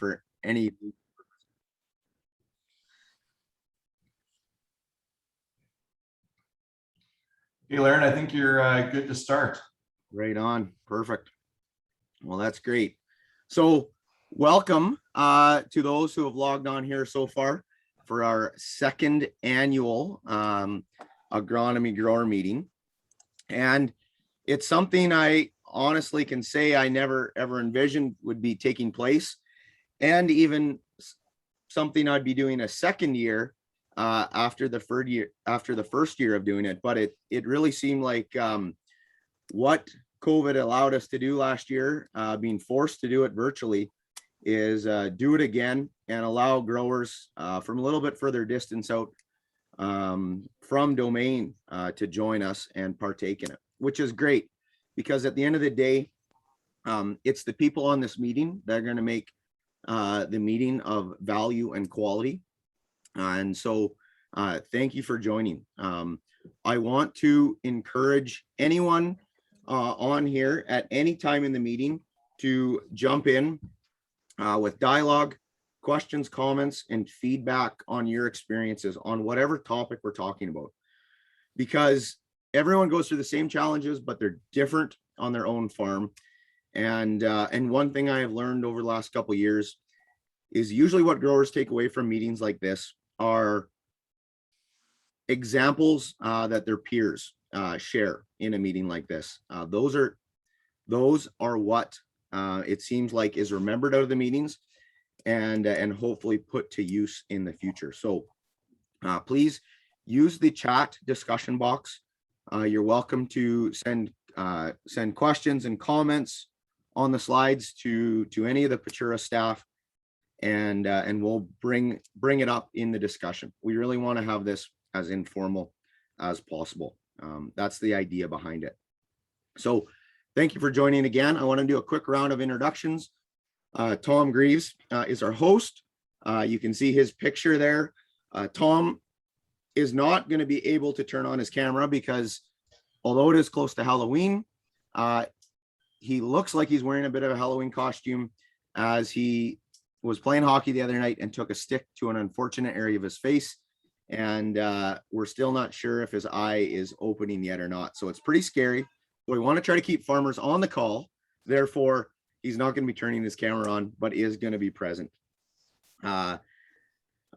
for any. Hey, Lauren, I think you're good to start. Right on. Perfect. Well, that's great. So welcome to those who have logged on here so far for our second annual agronomy grower meeting. And it's something I honestly can say I never ever envisioned would be taking place, and even something I'd be doing a second year after the first year of doing it. But it really seemed like what COVID allowed us to do last year, being forced to do it virtually, is do it again and allow growers from a little bit further distance out from domain to join us and partake in it, which is great, because at the end of the day, it's the people on this meeting that are going to make the meeting of value and quality. And so thank you for joining. I want to encourage anyone on here at any time in the meeting to jump in with dialogue, questions, comments, and feedback on your experiences on whatever topic we're talking about, because everyone goes through the same challenges, but they're different on their own farm. And one thing I have learned over the last couple of years is usually what growers take away from meetings like this are examples that their peers share in a meeting like this. Those are what it seems like is remembered out of the meetings and hopefully put to use in the future. So please use the chat discussion box. You're welcome to send questions and comments on the slides to any of the Patura staff, and we'll bring it up in the discussion. We really want to have this as informal as possible. That's the idea behind it. So thank you for joining again. I want to do a quick round of introductions. Tom Greaves is our host. You can see his picture there. Tom is not going to be able to turn on his camera because although it is close to Halloween, he looks like he's wearing a bit of a Halloween costume, as he was playing hockey the other night and took a stick to an unfortunate area of his face. And we're still not sure if his eye is opening yet or not. So it's pretty scary. We want to try to keep farmers on the call. Therefore, he's not going to be turning his camera on, but is going to be present.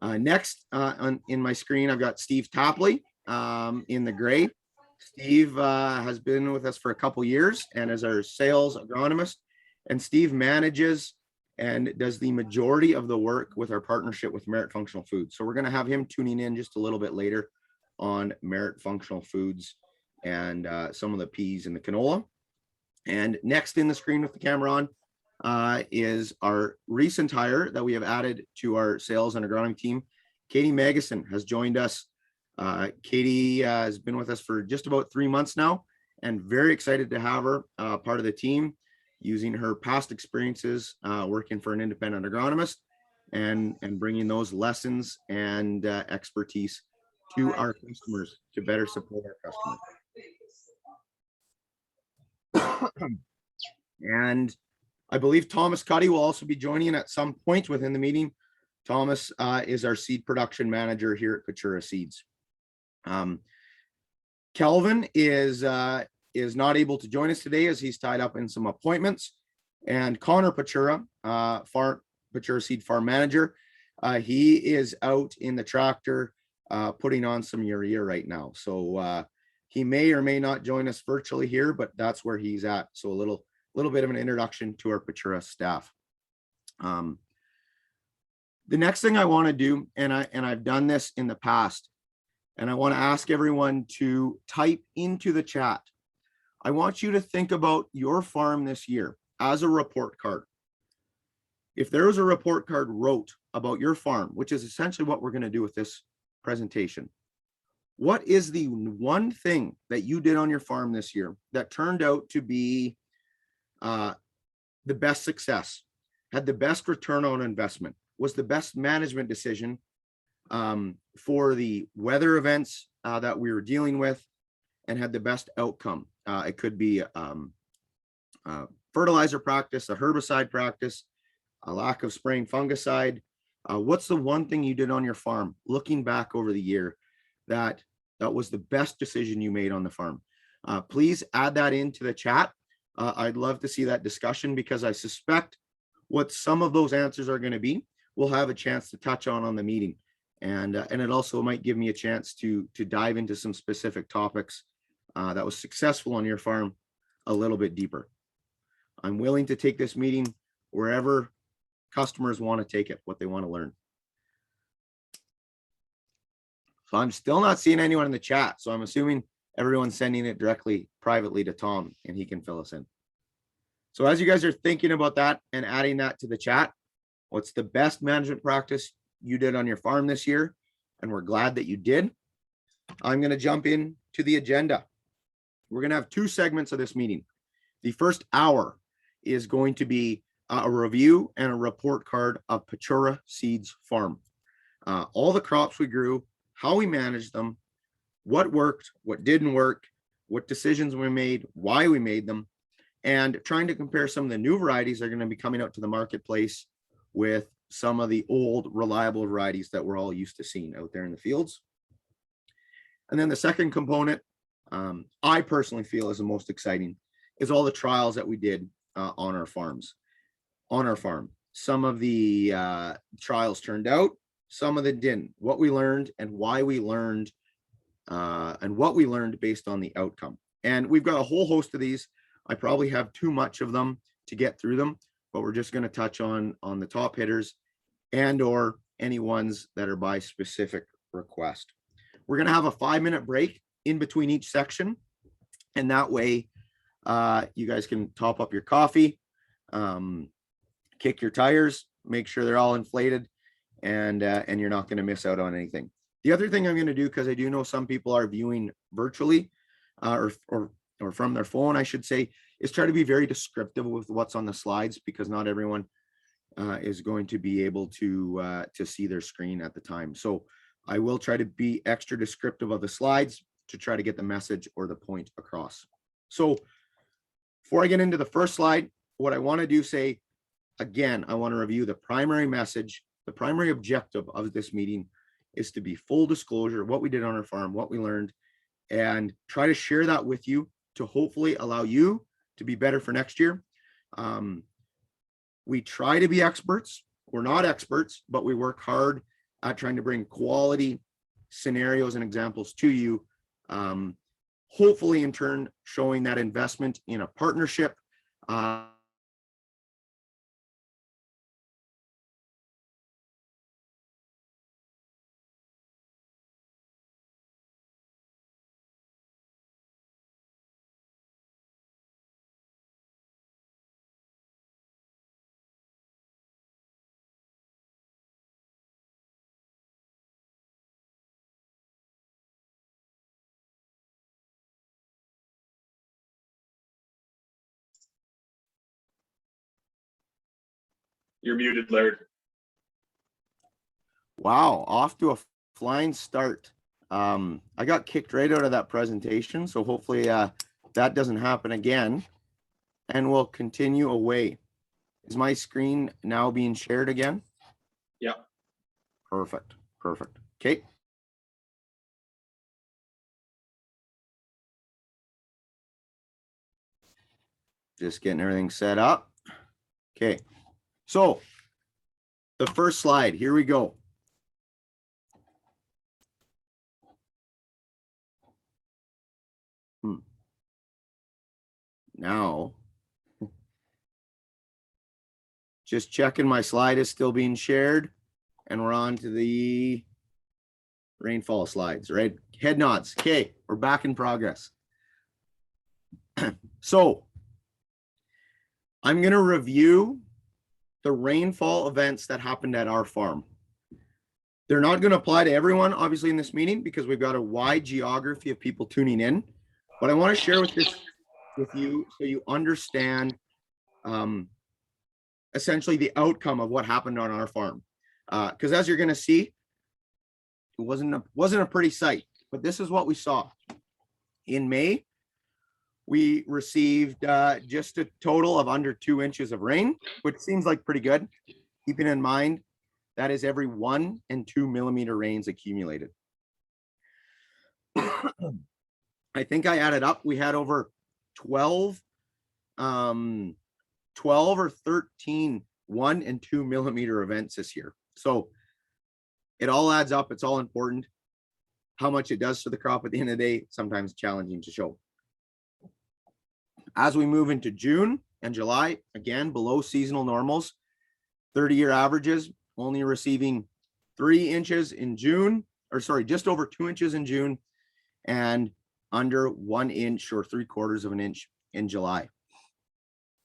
Next in my screen, I've got Steve Topley in the gray. Steve has been with us for a couple years and is our sales agronomist. And Steve manages and does the majority of the work with our partnership with Merit Functional Foods. So we're going to have him tuning in just a little bit later on Merit Functional Foods and some of the peas and the canola. And next in the screen with the camera on is our recent hire that we have added to our sales and agronomy team. Katie Magison has joined us. Katie has been with us for just about 3 months now, and very excited to have her part of the team, using her past experiences working for an independent agronomist and bringing those lessons and expertise to our customers to better support our customers. And I believe Thomas Cuddy will also be joining at some point within the meeting. Thomas is our seed production manager here at Patura Seeds. Kelvin is not able to join us today as he's tied up in some appointments. And Connor Patura, Patura Seed Farm Manager, he is out in the tractor putting on some urea right now. So he may or may not join us virtually here, but that's where he's at. So a little bit of an introduction to our Patura staff. The next thing I want to do, and I've done this in the past, and I want to ask everyone to type into the chat. I want you to think about your farm this year as a report card. If there was a report card wrote about your farm, which is essentially what we're going to do with this presentation, what is the one thing that you did on your farm this year that turned out to be the best success, had the best return on investment, was the best management decision for the weather events that we were dealing with, and had the best outcome? It could be fertilizer practice, a herbicide practice, a lack of spraying fungicide. What's the one thing you did on your farm, looking back over the year, that was the best decision you made on the farm? Please add that into the chat. I'd love to see that discussion, because I suspect what some of those answers are going to be, we'll have a chance to touch on the meeting. And it also might give me a chance to dive into some specific topics that was successful on your farm a little bit deeper. I'm willing to take this meeting wherever customers want to take it, what they want to learn. So I'm still not seeing anyone in the chat. So I'm assuming everyone's sending it directly privately to Tom, and he can fill us in. So as you guys are thinking about that and adding that to the chat, what's the best management practice you did on your farm this year? And we're glad that you did. I'm going to jump in to the agenda. We're going to have two segments of this meeting. The first hour is going to be a review and a report card of Pechora Seeds Farm. All the crops we grew, how we managed them, what worked, what didn't work, what decisions we made, why we made them, and trying to compare some of the new varieties that are going to be coming out to the marketplace with some of the old reliable varieties that we're all used to seeing out there in the fields. And then the second component, I personally feel is the most exciting, is all the trials that we did on our farms. On our farm, some of the trials turned out, some of them didn't. What we learned and why we learned, and what we learned based on the outcome. And we've got a whole host of these. I probably have too much of them to get through them, but we're just going to touch on the top hitters and or any ones that are by specific request. We're going to have a 5-minute break in between each section, and that way you guys can top up your coffee, kick your tires, make sure they're all inflated, and you're not going to miss out on anything. The other thing I'm going to do, because I do know some people are viewing virtually or from their phone, I should say, is try to be very descriptive with what's on the slides, because not everyone is going to be able to see their screen at the time. So I will try to be extra descriptive of the slides to try to get the message or the point across. So before I get into the first slide, what I want to do, say again, I want to review the primary message. The primary objective of this meeting is to be full disclosure, what we did on our farm, what we learned, and try to share that with you to hopefully allow you to be better for next year. We try to be experts. We're not experts, but we work hard at trying to bring quality scenarios and examples to you. Hopefully in turn, showing that investment in a partnership, You're muted, Laird. Wow, off to a flying start. I got kicked right out of that presentation, so hopefully that doesn't happen again, and we'll continue away. Is my screen now being shared again? Yeah. Perfect, perfect. Okay. Just getting everything set up. Okay. So the first slide, here we go. Now, just checking my slide is still being shared, and we're on to the rainfall slides, right? Head nods. Okay, we're back in progress. So I'm going to review the rainfall events that happened at our farm. They're not going to apply to everyone, obviously, in this meeting, because we've got a wide geography of people tuning in. But I want to share with you so you understand essentially the outcome of what happened on our farm. Because as you're going to see, it wasn't a pretty sight. But this is what we saw. In May, we received just a total of under 2 inches of rain, which seems like pretty good. Keeping in mind, that is every 1 and 2 millimeter rains accumulated. I think I added up, we had over 12 or 13 1 and 2 millimeter events this year. So it all adds up. It's all important. How much it does to the crop at the end of the day, sometimes challenging to show. As we move into June and July, again, below seasonal normals, 30-year averages, only receiving 3 inches in June, or sorry, just over 2 inches in June, and under 1 inch or 3/4 of an inch in July.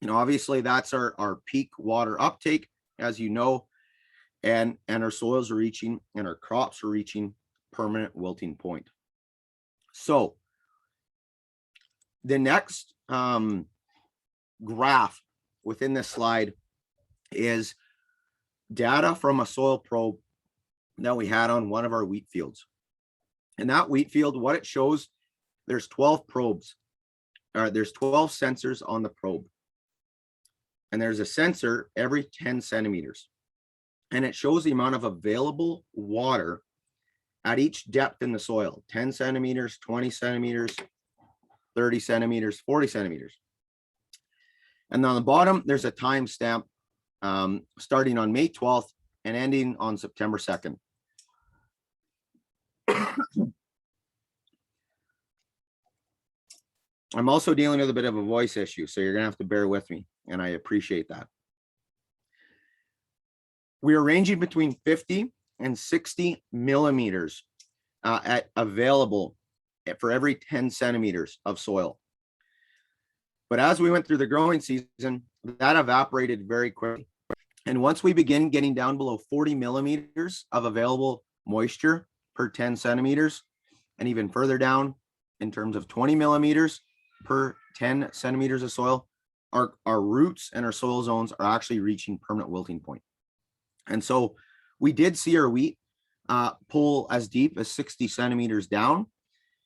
And obviously that's our peak water uptake, as you know, and our soils are reaching and our crops are reaching permanent wilting point. So the next graph within this slide is data from a soil probe that we had on one of our wheat fields. And that wheat field, what it shows, there's 12 probes, or there's 12 sensors on the probe. And there's a sensor every 10 centimeters. And it shows the amount of available water at each depth in the soil, 10 centimeters, 20 centimeters, 30 centimeters, 40 centimeters. And on the bottom, there's a timestamp starting on May 12th and ending on September 2nd. I'm also dealing with a bit of a voice issue, so you're gonna have to bear with me, and I appreciate that. We are ranging between 50 and 60 millimeters at available for every 10 centimeters of soil. But as we went through the growing season, that evaporated very quickly. And once we begin getting down below 40 millimeters of available moisture per 10 centimeters, and even further down in terms of 20 millimeters per 10 centimeters of soil, our roots and our soil zones are actually reaching permanent wilting point. And so we did see our wheat pull as deep as 60 centimeters down,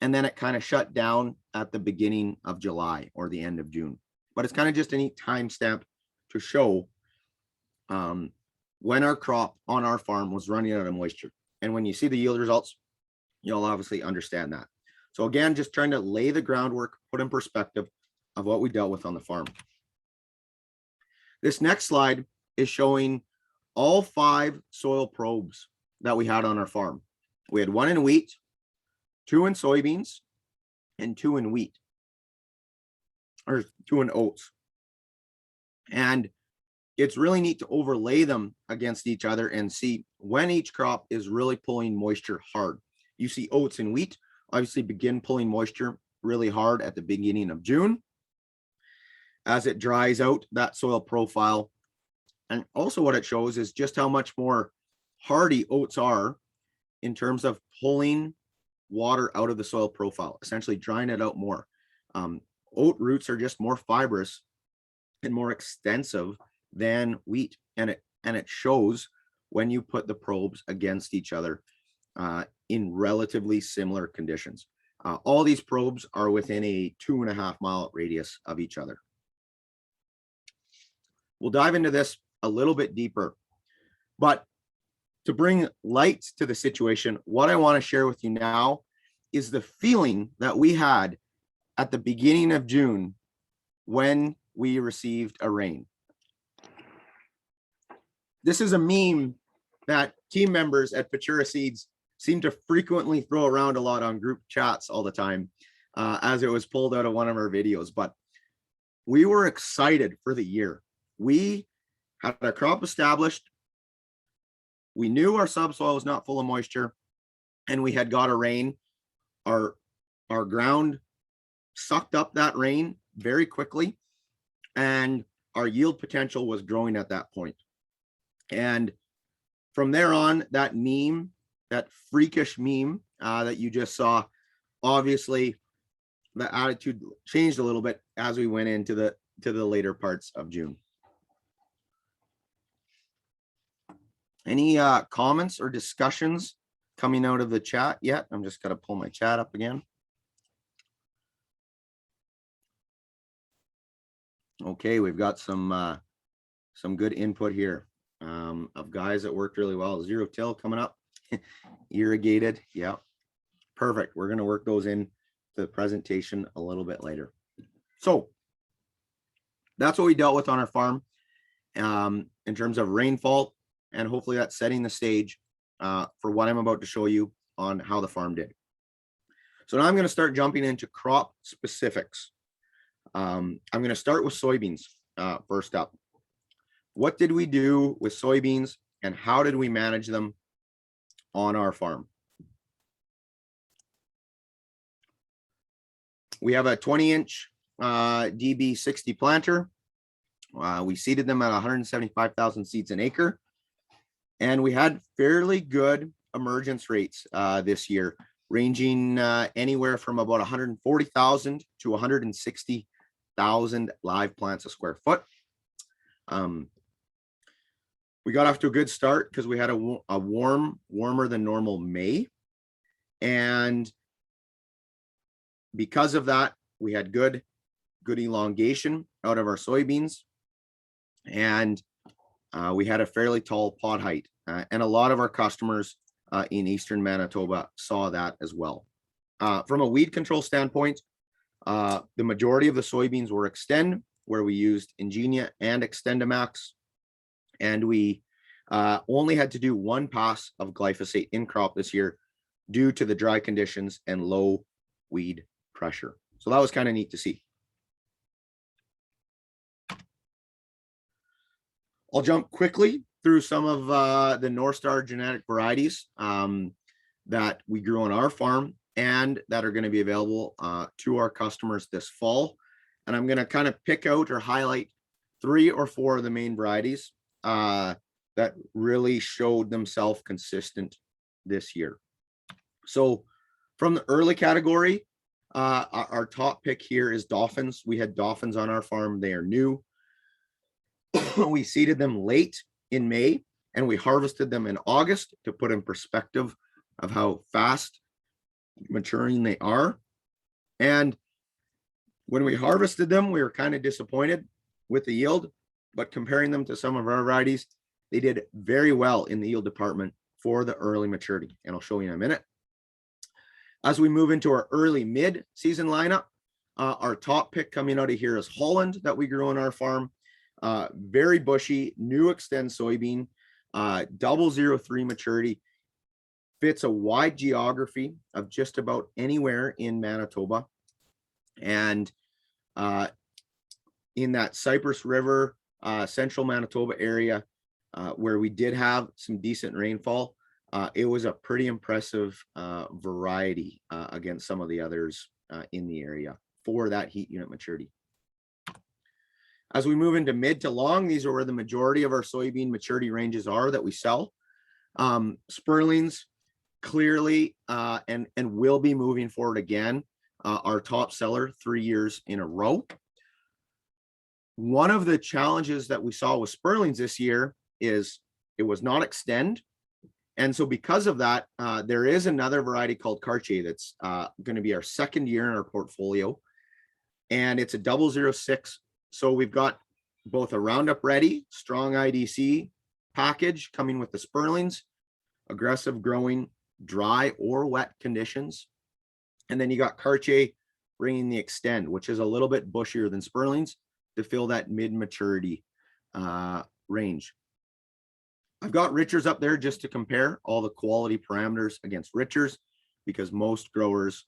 and then it kind of shut down at the beginning of July or the end of June. But it's kind of just a neat timestamp to show when our crop on our farm was running out of moisture. And when you see the yield results, you'll obviously understand that. So again, just trying to lay the groundwork, put in perspective of what we dealt with on the farm. This next slide is showing all 5 soil probes that we had on our farm. We had 1 in wheat, 2 in soybeans, and 2 in wheat, or 2 in oats. And it's really neat to overlay them against each other and see when each crop is really pulling moisture hard. You see oats and wheat obviously begin pulling moisture really hard at the beginning of June. As it dries out that soil profile. And also what it shows is just how much more hardy oats are in terms of pulling water out of the soil profile, essentially drying it out more. Oat roots are just more fibrous and more extensive than wheat. And it shows when you put the probes against each other in relatively similar conditions. All these probes are within a 2.5 mile radius of each other. We'll dive into this a little bit deeper, but to bring light to the situation, what I want to share with you now is the feeling that we had at the beginning of June when we received a rain. This is a meme that team members at Futura Seeds seem to frequently throw around a lot on group chats all the time, as it was pulled out of one of our videos. But we were excited for the year. We had our crop established. We knew our subsoil was not full of moisture, and we had got a rain. Our ground sucked up that rain very quickly, and our yield potential was growing at that point. And from there on, that meme, that freakish meme that you just saw, obviously the attitude changed a little bit as we went into the later parts of June. Any comments or discussions coming out of the chat yet? I'm just going to pull my chat up again. Okay, we've got some good input here of guys that worked really well. Zero till coming up, irrigated. Yeah, perfect. We're going to work those in the presentation a little bit later. So that's what we dealt with on our farm in terms of rainfall, and hopefully that's setting the stage for what I'm about to show you on how the farm did. So now I'm going to start jumping into crop specifics. I'm going to start with soybeans first up. What did we do with soybeans and how did we manage them on our farm? We have a 20-inch DB60 planter. We seeded them at 175,000 seeds an acre. And we had fairly good emergence rates this year, ranging anywhere from about 140,000 to 160,000 live plants a square foot. We got off to a good start because we had a warmer than normal May. And because of that, we had good elongation out of our soybeans. And we had a fairly tall pod height. And a lot of our customers in Eastern Manitoba saw that as well. From a weed control standpoint, the majority of the soybeans were Extend, where we used Ingenia and Extendamax. And we only had to do one pass of glyphosate in crop this year due to the dry conditions and low weed pressure. So that was kind of neat to see. I'll jump quickly through some of the North Star genetic varieties that we grew on our farm and that are going to be available to our customers this fall. And I'm going to kind of pick out or highlight 3 or 4 of the main varieties that really showed themselves consistent this year. So from the early category, our top pick here is Dolphins. We had Dolphins on our farm. They are new. We seeded them late in May and we harvested them in August to put in perspective of how fast maturing they are. And when we harvested them, we were kind of disappointed with the yield, but comparing them to some of our varieties, they did very well in the yield department for the early maturity. And I'll show you in a minute. As we move into our early mid-season lineup, our top pick coming out of here is Holland that we grew on our farm. Very bushy, new Extend soybean, 003 maturity, fits a wide geography of just about anywhere in Manitoba. And in that Cypress River, central Manitoba area, where we did have some decent rainfall, it was a pretty impressive variety against some of the others in the area for that heat unit maturity. As we move into mid to long, these are where the majority of our soybean maturity ranges are that we sell. Sperlings clearly and will be moving forward again. Our top seller 3 years in a row. One of the challenges that we saw with Sperlings this year is it was not Extend. And so because of that, there is another variety called Cartier that's going to be our second year in our portfolio. And it's a 006. So we've got both a Roundup Ready, strong IDC package coming with the Sperlings, aggressive growing, dry or wet conditions. And then you got Cartier bringing the Extend, which is a little bit bushier than Sperlings to fill that mid-maturity range. I've got Richards up there just to compare all the quality parameters against Richards because most growers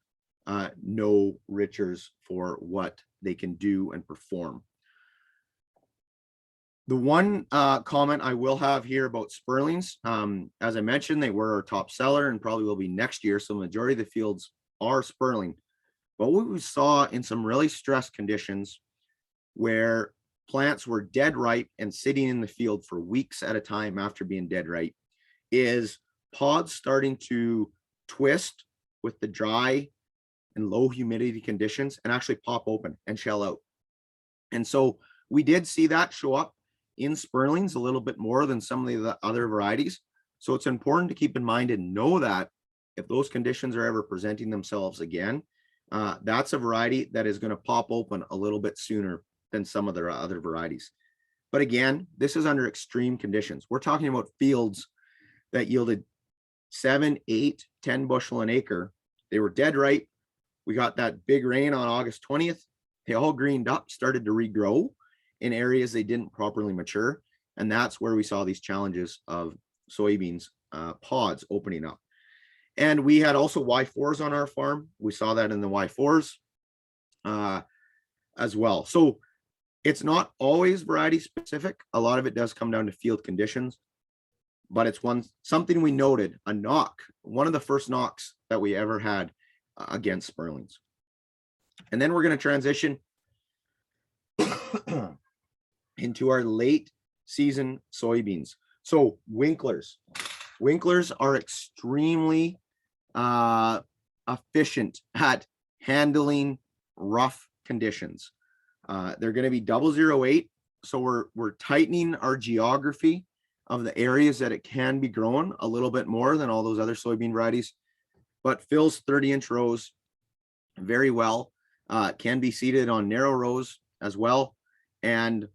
know Richards for what they can do and perform. The one comment I will have here about Sperlings, as I mentioned, they were our top seller and probably will be next year. So the majority of the fields are Sperling. But what we saw in some really stressed conditions where plants were dead ripe and sitting in the field for weeks at a time after being dead ripe is pods starting to twist with the dry and low humidity conditions and actually pop open and shell out. And so we did see that show up in Sperlings a little bit more than some of the other varieties. So it's important to keep in mind and know that if those conditions are ever presenting themselves again, that's a variety that is going to pop open a little bit sooner than some of their other varieties. But again, this is under extreme conditions. We're talking about fields that yielded 7, 8, 10 bushel an acre. They were dead right. We got that big rain on August 20th. They all greened up, started to regrow in areas they didn't properly mature. And that's where we saw these challenges of soybeans pods opening up. And we had also Y4s on our farm. We saw that in the Y4s as well. So it's not always variety specific. A lot of it does come down to field conditions, but it's something we noted, a knock, one of the first knocks that we ever had against Sperlings. And then we're going to transition into our late season soybeans. So winklers are extremely efficient at handling rough conditions. They're going to be 008. So we're tightening our geography of the areas that it can be grown a little bit more than all those other soybean varieties, but fills 30-inch rows very well. Can be seeded on narrow rows as well. And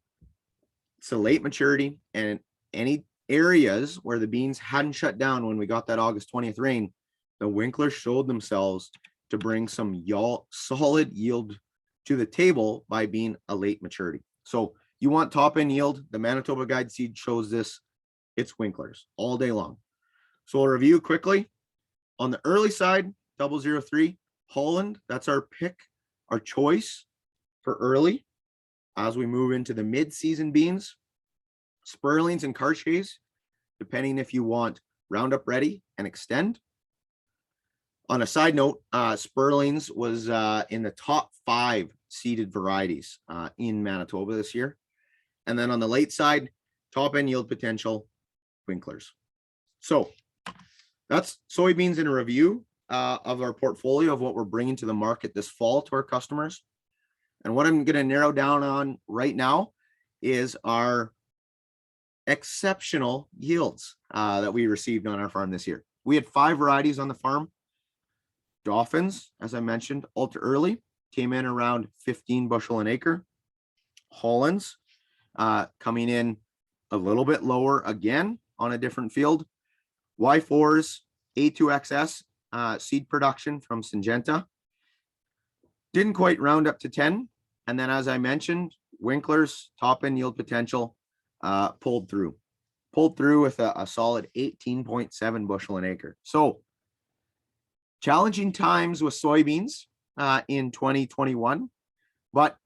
it's a late maturity, and any areas where the beans hadn't shut down when we got that August 20th rain, the winklers showed themselves to bring some solid yield to the table by being a late maturity. So you want top end yield. The Manitoba Guide Seed shows this. It's winklers all day long. So we'll review quickly. On the early side, 003, Holland, that's our pick, our choice for early. As we move into the mid-season beans, Sperlings and Cartiers, depending if you want Roundup Ready and Extend. On a side note, Sperlings was in the top 5 seeded varieties in Manitoba this year. And then on the late side, top end yield potential, winklers. So that's soybeans in a review of our portfolio of what we're bringing to the market this fall to our customers. And what I'm going to narrow down on right now is our exceptional yields that we received on our farm this year. We had 5 varieties on the farm. Dolphins, as I mentioned, ultra early, came in around 15 bushel an acre. Hollands coming in a little bit lower again on a different field. Y4s, A2XS seed production from Syngenta. Didn't quite round up to 10. And then, as I mentioned, winklers, top end yield potential, pulled through with a solid 18.7 bushel an acre. So challenging times with soybeans in 2021, but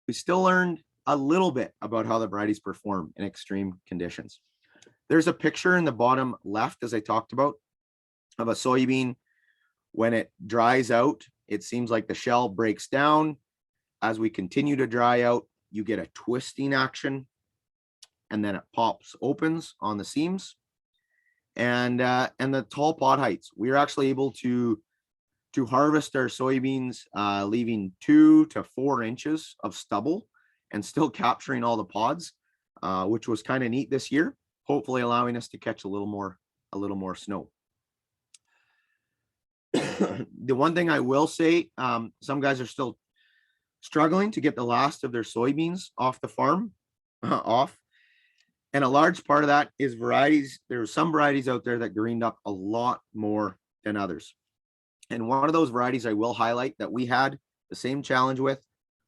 we still learned a little bit about how the varieties perform in extreme conditions. There's a picture in the bottom left, as I talked about, of a soybean. When it dries out, it seems like the shell breaks down. As we continue to dry out, you get a twisting action, and then it opens on the seams. And the tall pod heights, we are actually able to harvest our soybeans, leaving 2 to 4 inches of stubble and still capturing all the pods, which was kind of neat this year, hopefully allowing us to catch a little more snow. The one thing I will say, some guys are still struggling to get the last of their soybeans off the farm, and a large part of that is varieties. There are some varieties out there that greened up a lot more than others. And one of those varieties I will highlight that we had the same challenge with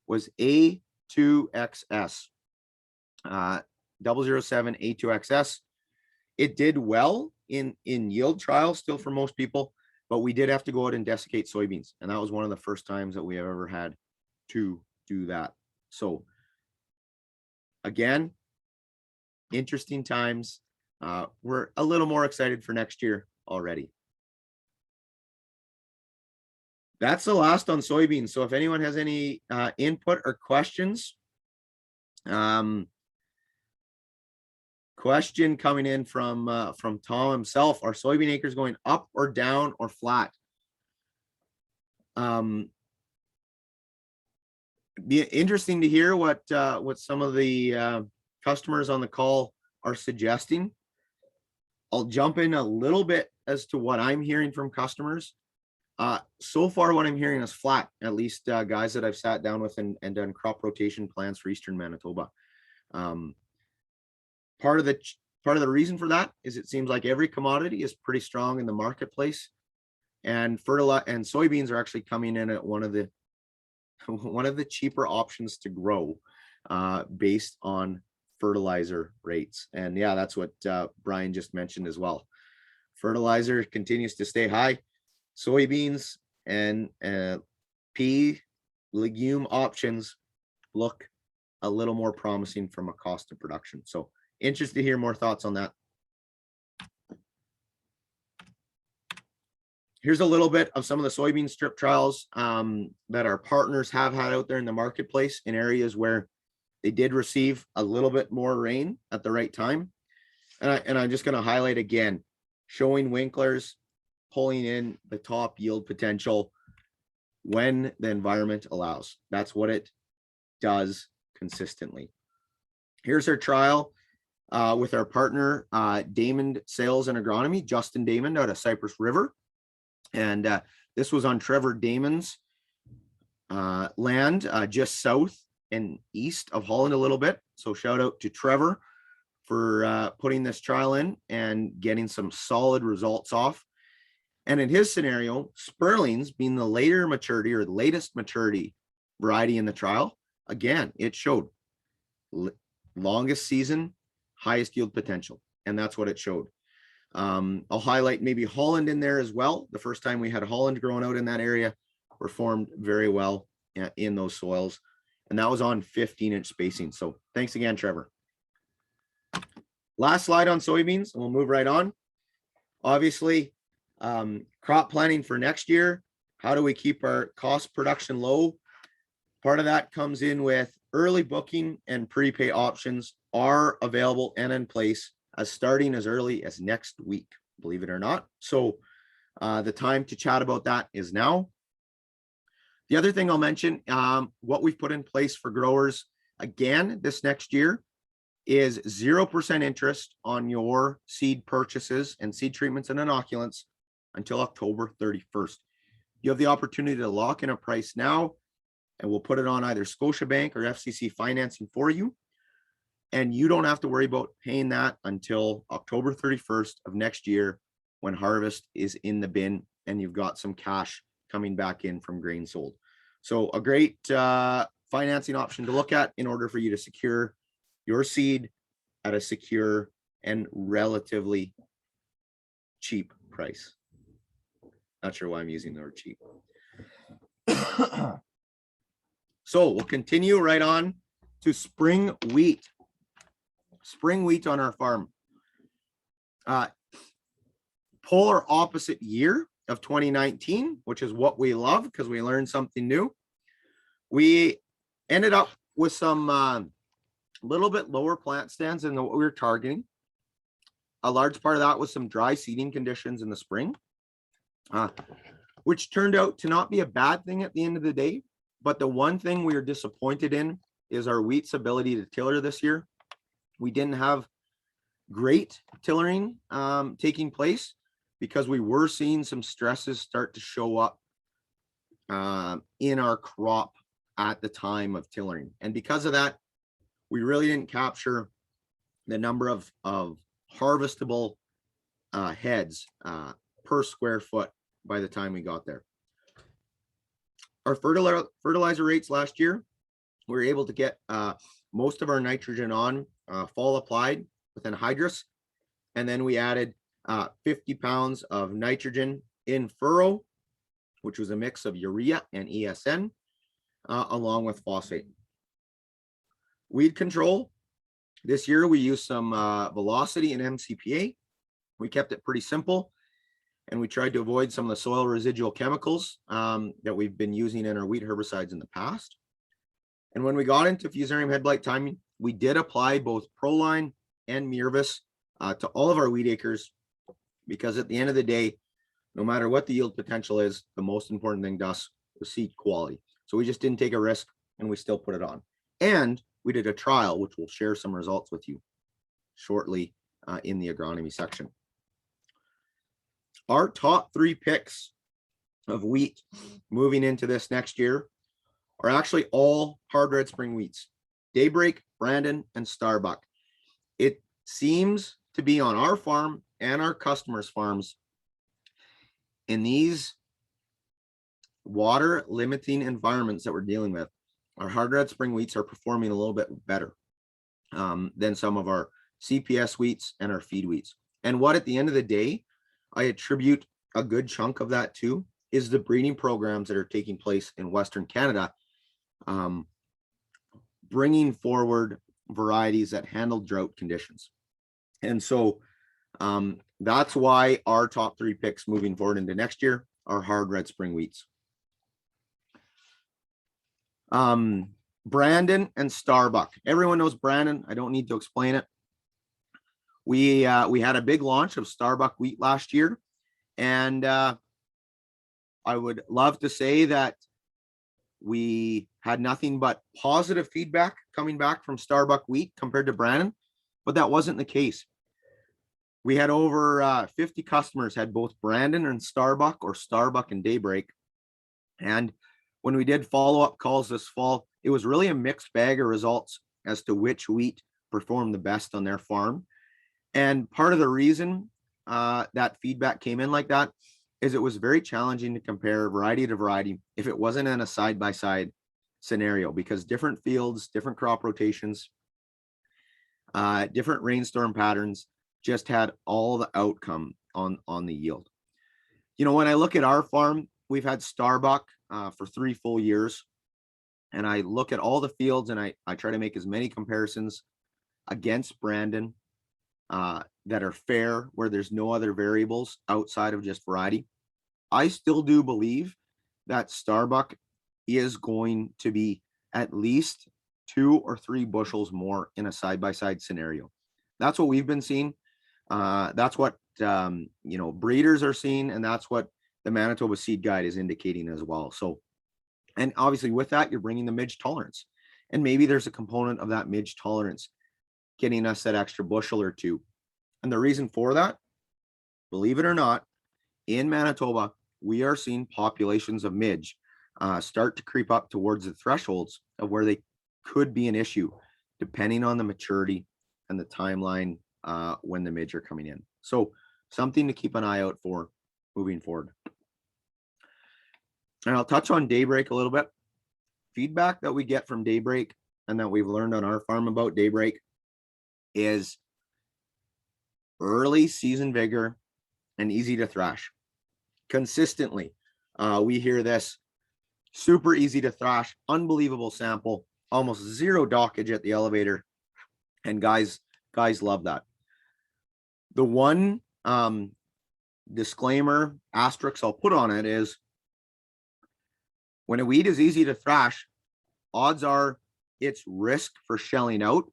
was A2XS, 007 A2XS. It did well in yield trials still for most people, but we did have to go out and desiccate soybeans. And that was one of the first times that we have ever had to do that. So again, interesting times. We're a little more excited for next year already. That's the last on soybeans. So if anyone has any input or questions, question coming in from Tom himself: are soybean acres going up or down or flat? Be interesting to hear what some of the customers on the call are suggesting. I'll jump in a little bit as to what I'm hearing from customers. So far, what I'm hearing is flat, at least guys that I've sat down with and done crop rotation plans for Eastern Manitoba. Part of the reason for that is it seems like every commodity is pretty strong in the marketplace, and soybeans are actually coming in at one of the cheaper options to grow based on fertilizer rates. And yeah, that's what Brian just mentioned as well. Fertilizer continues to stay high. Soybeans and pea legume options look a little more promising from a cost of production. So interested to hear more thoughts on that. Here's a little bit of some of the soybean strip trials that our partners have had out there in the marketplace in areas where they did receive a little bit more rain at the right time. And I'm just going to highlight again, showing Winklers pulling in the top yield potential when the environment allows. That's what it does consistently. Here's our trial with our partner, Damon Sales and Agronomy, Justin Damon out of Cypress River. And this was on Trevor Damon's land just south and east of Holland a little bit. So shout out to Trevor for putting this trial in and getting some solid results off. And in his scenario, Sperlings being the later maturity or the latest maturity variety in the trial, again, it showed longest season, highest yield potential. And that's what it showed. I'll highlight maybe Holland in there as well. The first time we had Holland growing out in that area performed very well in those soils. And that was on 15-inch spacing. So thanks again, Trevor. Last slide on soybeans, and we'll move right on. Obviously, crop planning for next year. How do we keep our cost production low? Part of that comes in with early booking and prepay options are available and in place starting as early as next week, believe it or not. So the time to chat about that is now. The other thing I'll mention, what we've put in place for growers again this next year is 0% interest on your seed purchases and seed treatments and inoculants until October 31st. You have the opportunity to lock in a price now, and we'll put it on either Scotiabank or FCC financing for you. And you don't have to worry about paying that until October 31st of next year when harvest is in the bin and you've got some cash coming back in from grain sold. So a great financing option to look at in order for you to secure your seed at a secure and relatively cheap price. Not sure why I'm using the word cheap. So we'll continue right on to spring wheat. Spring wheat on our farm. Polar opposite year of 2019, which is what we love because we learned something new. We ended up with some little bit lower plant stands than what we were targeting. A large part of that was some dry seeding conditions in the spring, which turned out to not be a bad thing at the end of the day. But the one thing we were disappointed in is our wheat's ability to tiller this year. We didn't have great tillering taking place because we were seeing some stresses start to show up in our crop at the time of tillering. And because of that, we really didn't capture the number of harvestable heads per square foot by the time we got there. Our fertilizer rates last year, we were able to get most of our nitrogen on fall applied with anhydrous, and then we added 50 pounds of nitrogen in furrow, which was a mix of urea and ESN, along with phosphate. Weed control, this year we used some velocity and MCPA. We kept it pretty simple, and we tried to avoid some of the soil residual chemicals that we've been using in our wheat herbicides in the past. And when we got into fusarium head blight timing, we did apply both Proline and Mirvis to all of our wheat acres, because at the end of the day, no matter what the yield potential is, the most important thing to us was seed quality. So we just didn't take a risk and we still put it on. And we did a trial, which we'll share some results with you shortly in the agronomy section. Our top 3 picks of wheat moving into this next year are actually all hard red spring wheats: Daybreak, Brandon, and Starbuck. It seems to be on our farm and our customers' farms in these water limiting environments that we're dealing with. Our hard red spring wheats are performing a little bit better than some of our CPS wheats and our feed wheats. And what at the end of the day, I attribute a good chunk of that to is the breeding programs that are taking place in Western Canada, bringing forward varieties that handle drought conditions. And so that's why our top 3 picks moving forward into next year are hard red spring wheats. Brandon and Starbuck. Everyone knows Brandon. I don't need to explain it. We had a big launch of Starbuck wheat last year, and I would love to say that we had nothing but positive feedback coming back from Starbuck wheat compared to Brandon, but that wasn't the case. We had over 50 customers had both Brandon and Starbuck, or Starbuck and Daybreak. And when we did follow-up calls this fall, it was really a mixed bag of results as to which wheat performed the best on their farm. And part of the reason that feedback came in like that is it was very challenging to compare variety to variety if it wasn't in a side-by-side scenario, because different fields, different crop rotations, different rainstorm patterns just had all the outcome on the yield. You know, when I look at our farm, we've had Starbuck for 3 full years, and I look at all the fields and I try to make as many comparisons against Brandon that are fair, where there's no other variables outside of just variety. I still do believe that Starbuck is going to be at least 2 or 3 bushels more in a side-by-side scenario. That's what we've been seeing. That's what breeders are seeing, and that's what the Manitoba Seed Guide is indicating as well. So, and obviously with that, you're bringing the midge tolerance, and maybe there's a component of that midge tolerance getting us that extra bushel or 2. And the reason for that, believe it or not, in Manitoba, we are seeing populations of midge start to creep up towards the thresholds of where they could be an issue, depending on the maturity and the timeline when the midge are coming in. So something to keep an eye out for moving forward. And I'll touch on Daybreak a little bit. Feedback that we get from Daybreak and that we've learned on our farm about Daybreak is early season vigor and easy to thrash. Consistently, we hear this: super easy to thrash, unbelievable sample, almost 0 dockage at the elevator, and guys love that. The one disclaimer asterisk I'll put on it is, when a weed is easy to thrash, odds are its risk for shelling out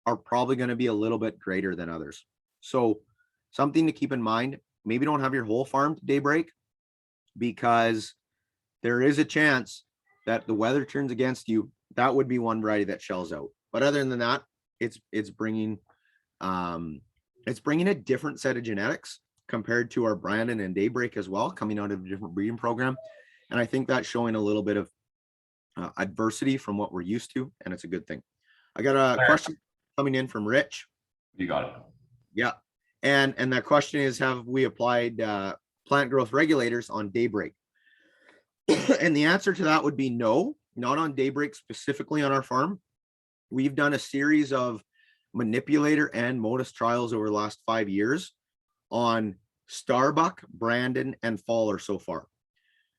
are probably going to be a little bit greater than others. So something to keep in mind: maybe don't have your whole farm to Daybreak, because there is a chance that the weather turns against you. That would be one variety that shells out. But other than that, it's bringing a different set of genetics compared to our Brandon and Daybreak as well, coming out of a different breeding program. And I think that's showing a little bit of adversity from what we're used to, and it's a good thing. I got a question coming in from Rich. You got it. Yeah. And that question is, have we applied plant growth regulators on Daybreak? And the answer to that would be no, not on Daybreak specifically on our farm. We've done a series of manipulator and modus trials over the last 5 years on Starbuck, Brandon, and Faller so far.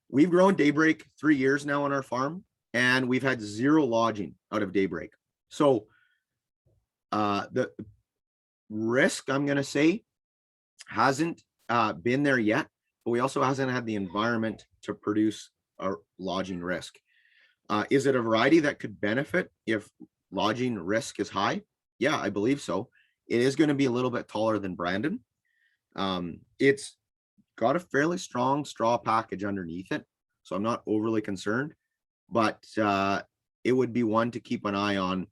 We've grown Daybreak 3 years now on our farm, and we've had 0 lodging out of Daybreak. So the risk, I'm going to say, hasn't been there yet, but we also hasn't had the environment to produce a lodging risk. Is it a variety that could benefit if lodging risk is high? Yeah, I believe so. It is going to be a little bit taller than Brandon. It's got a fairly strong straw package underneath it, so I'm not overly concerned, but it would be one to keep an eye on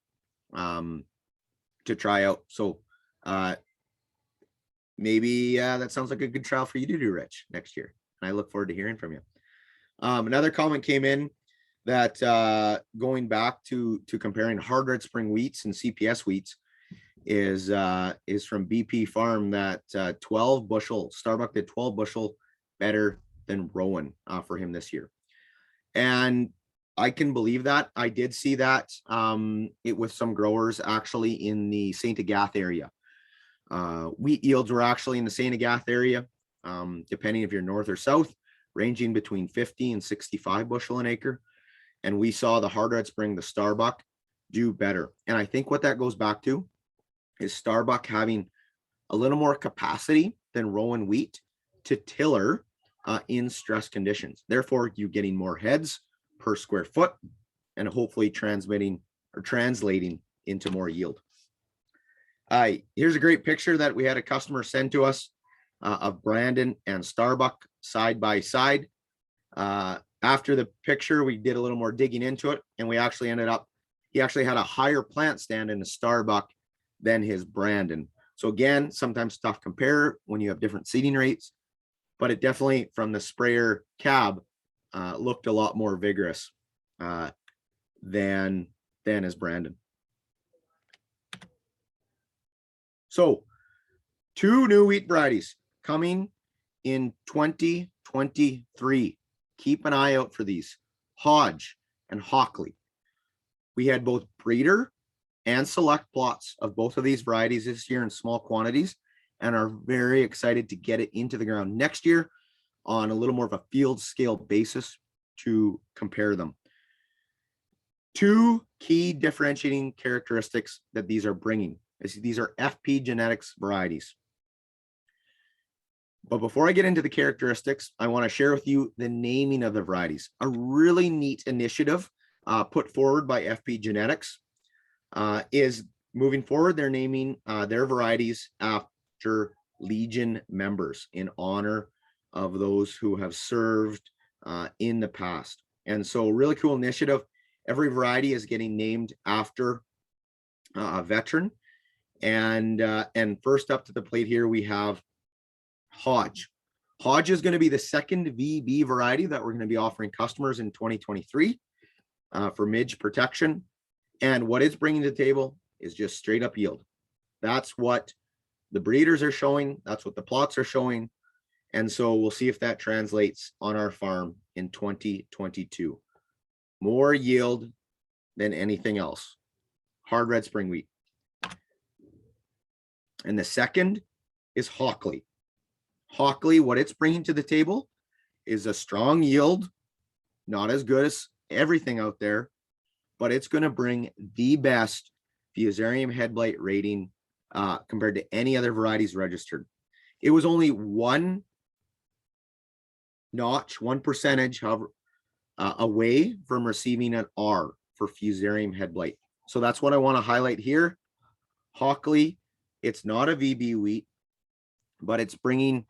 to try out. So maybe that sounds like a good trial for you to do, Rich, next year. And I look forward to hearing from you. Another comment came in that going back to comparing hard red spring wheats and CPS wheats is from BP Farm that 12 bushel, Starbuck did 12 bushel better than Rowan for him this year. And I can believe that. I did see that it with some growers actually in the St. Agath area. Wheat yields were actually in the St. Agath area, depending if you're north or south, ranging between 50 and 65 bushel an acre. And we saw the hard red spring, the Starbuck, do better. And I think what that goes back to is Starbuck having a little more capacity than Rowan wheat to tiller in stress conditions. Therefore, you getting more heads per square foot and hopefully translating into more yield. Here's a great picture that we had a customer send to us of Brandon and Starbuck side by side. After the picture, we did a little more digging into it, and we actually he actually had a higher plant stand in the Starbuck than his Brandon. So again, sometimes tough compare when you have different seeding rates, but it definitely from the sprayer cab looked a lot more vigorous than his Brandon. So 2 new wheat varieties coming in 2023. Keep an eye out for these, Hodge and Hockley. We had both breeder and select plots of both of these varieties this year in small quantities and are very excited to get it into the ground next year on a little more of a field scale basis to compare them. 2 key differentiating characteristics that these are bringing is these are FP genetics varieties. But before I get into the characteristics, I want to share with you the naming of the varieties. A really neat initiative put forward by FP Genetics is moving forward. They're naming their varieties after Legion members in honor of those who have served in the past. And so really cool initiative. Every variety is getting named after a veteran. And first up to the plate here, we have Hodge. Hodge is going to be the second VB variety that we're going to be offering customers in 2023 for midge protection. And what it's bringing to the table is just straight up yield. That's what the breeders are showing. That's what the plots are showing. And so we'll see if that translates on our farm in 2022. More yield than anything else. Hard red spring wheat. And the second is Hockley. Hockley, what it's bringing to the table is a strong yield, not as good as everything out there, but it's going to bring the best Fusarium head blight rating compared to any other varieties registered. It was only one percentage, however, away from receiving an R for Fusarium head blight. So that's what I want to highlight here. Hockley, it's not a VB wheat, but it's bringing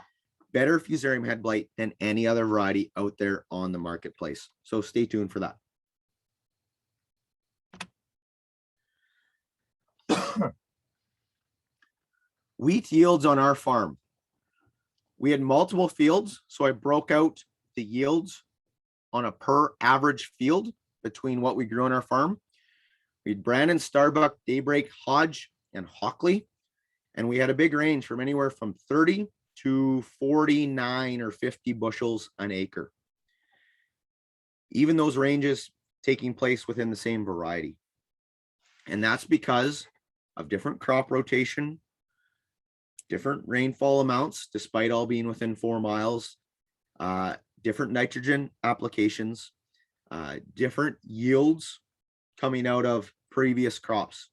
better Fusarium head blight than any other variety out there on the marketplace. So stay tuned for that. Wheat yields on our farm. We had multiple fields, so I broke out the yields on a per average field between what we grew on our farm. We had Brandon, Starbuck, Daybreak, Hodge, and Hockley. And we had a big range from anywhere from 30 to 49 or 50 bushels an acre. Even those ranges taking place within the same variety. And that's because of different crop rotation, different rainfall amounts, despite all being within 4 miles, different nitrogen applications, different yields coming out of previous crops,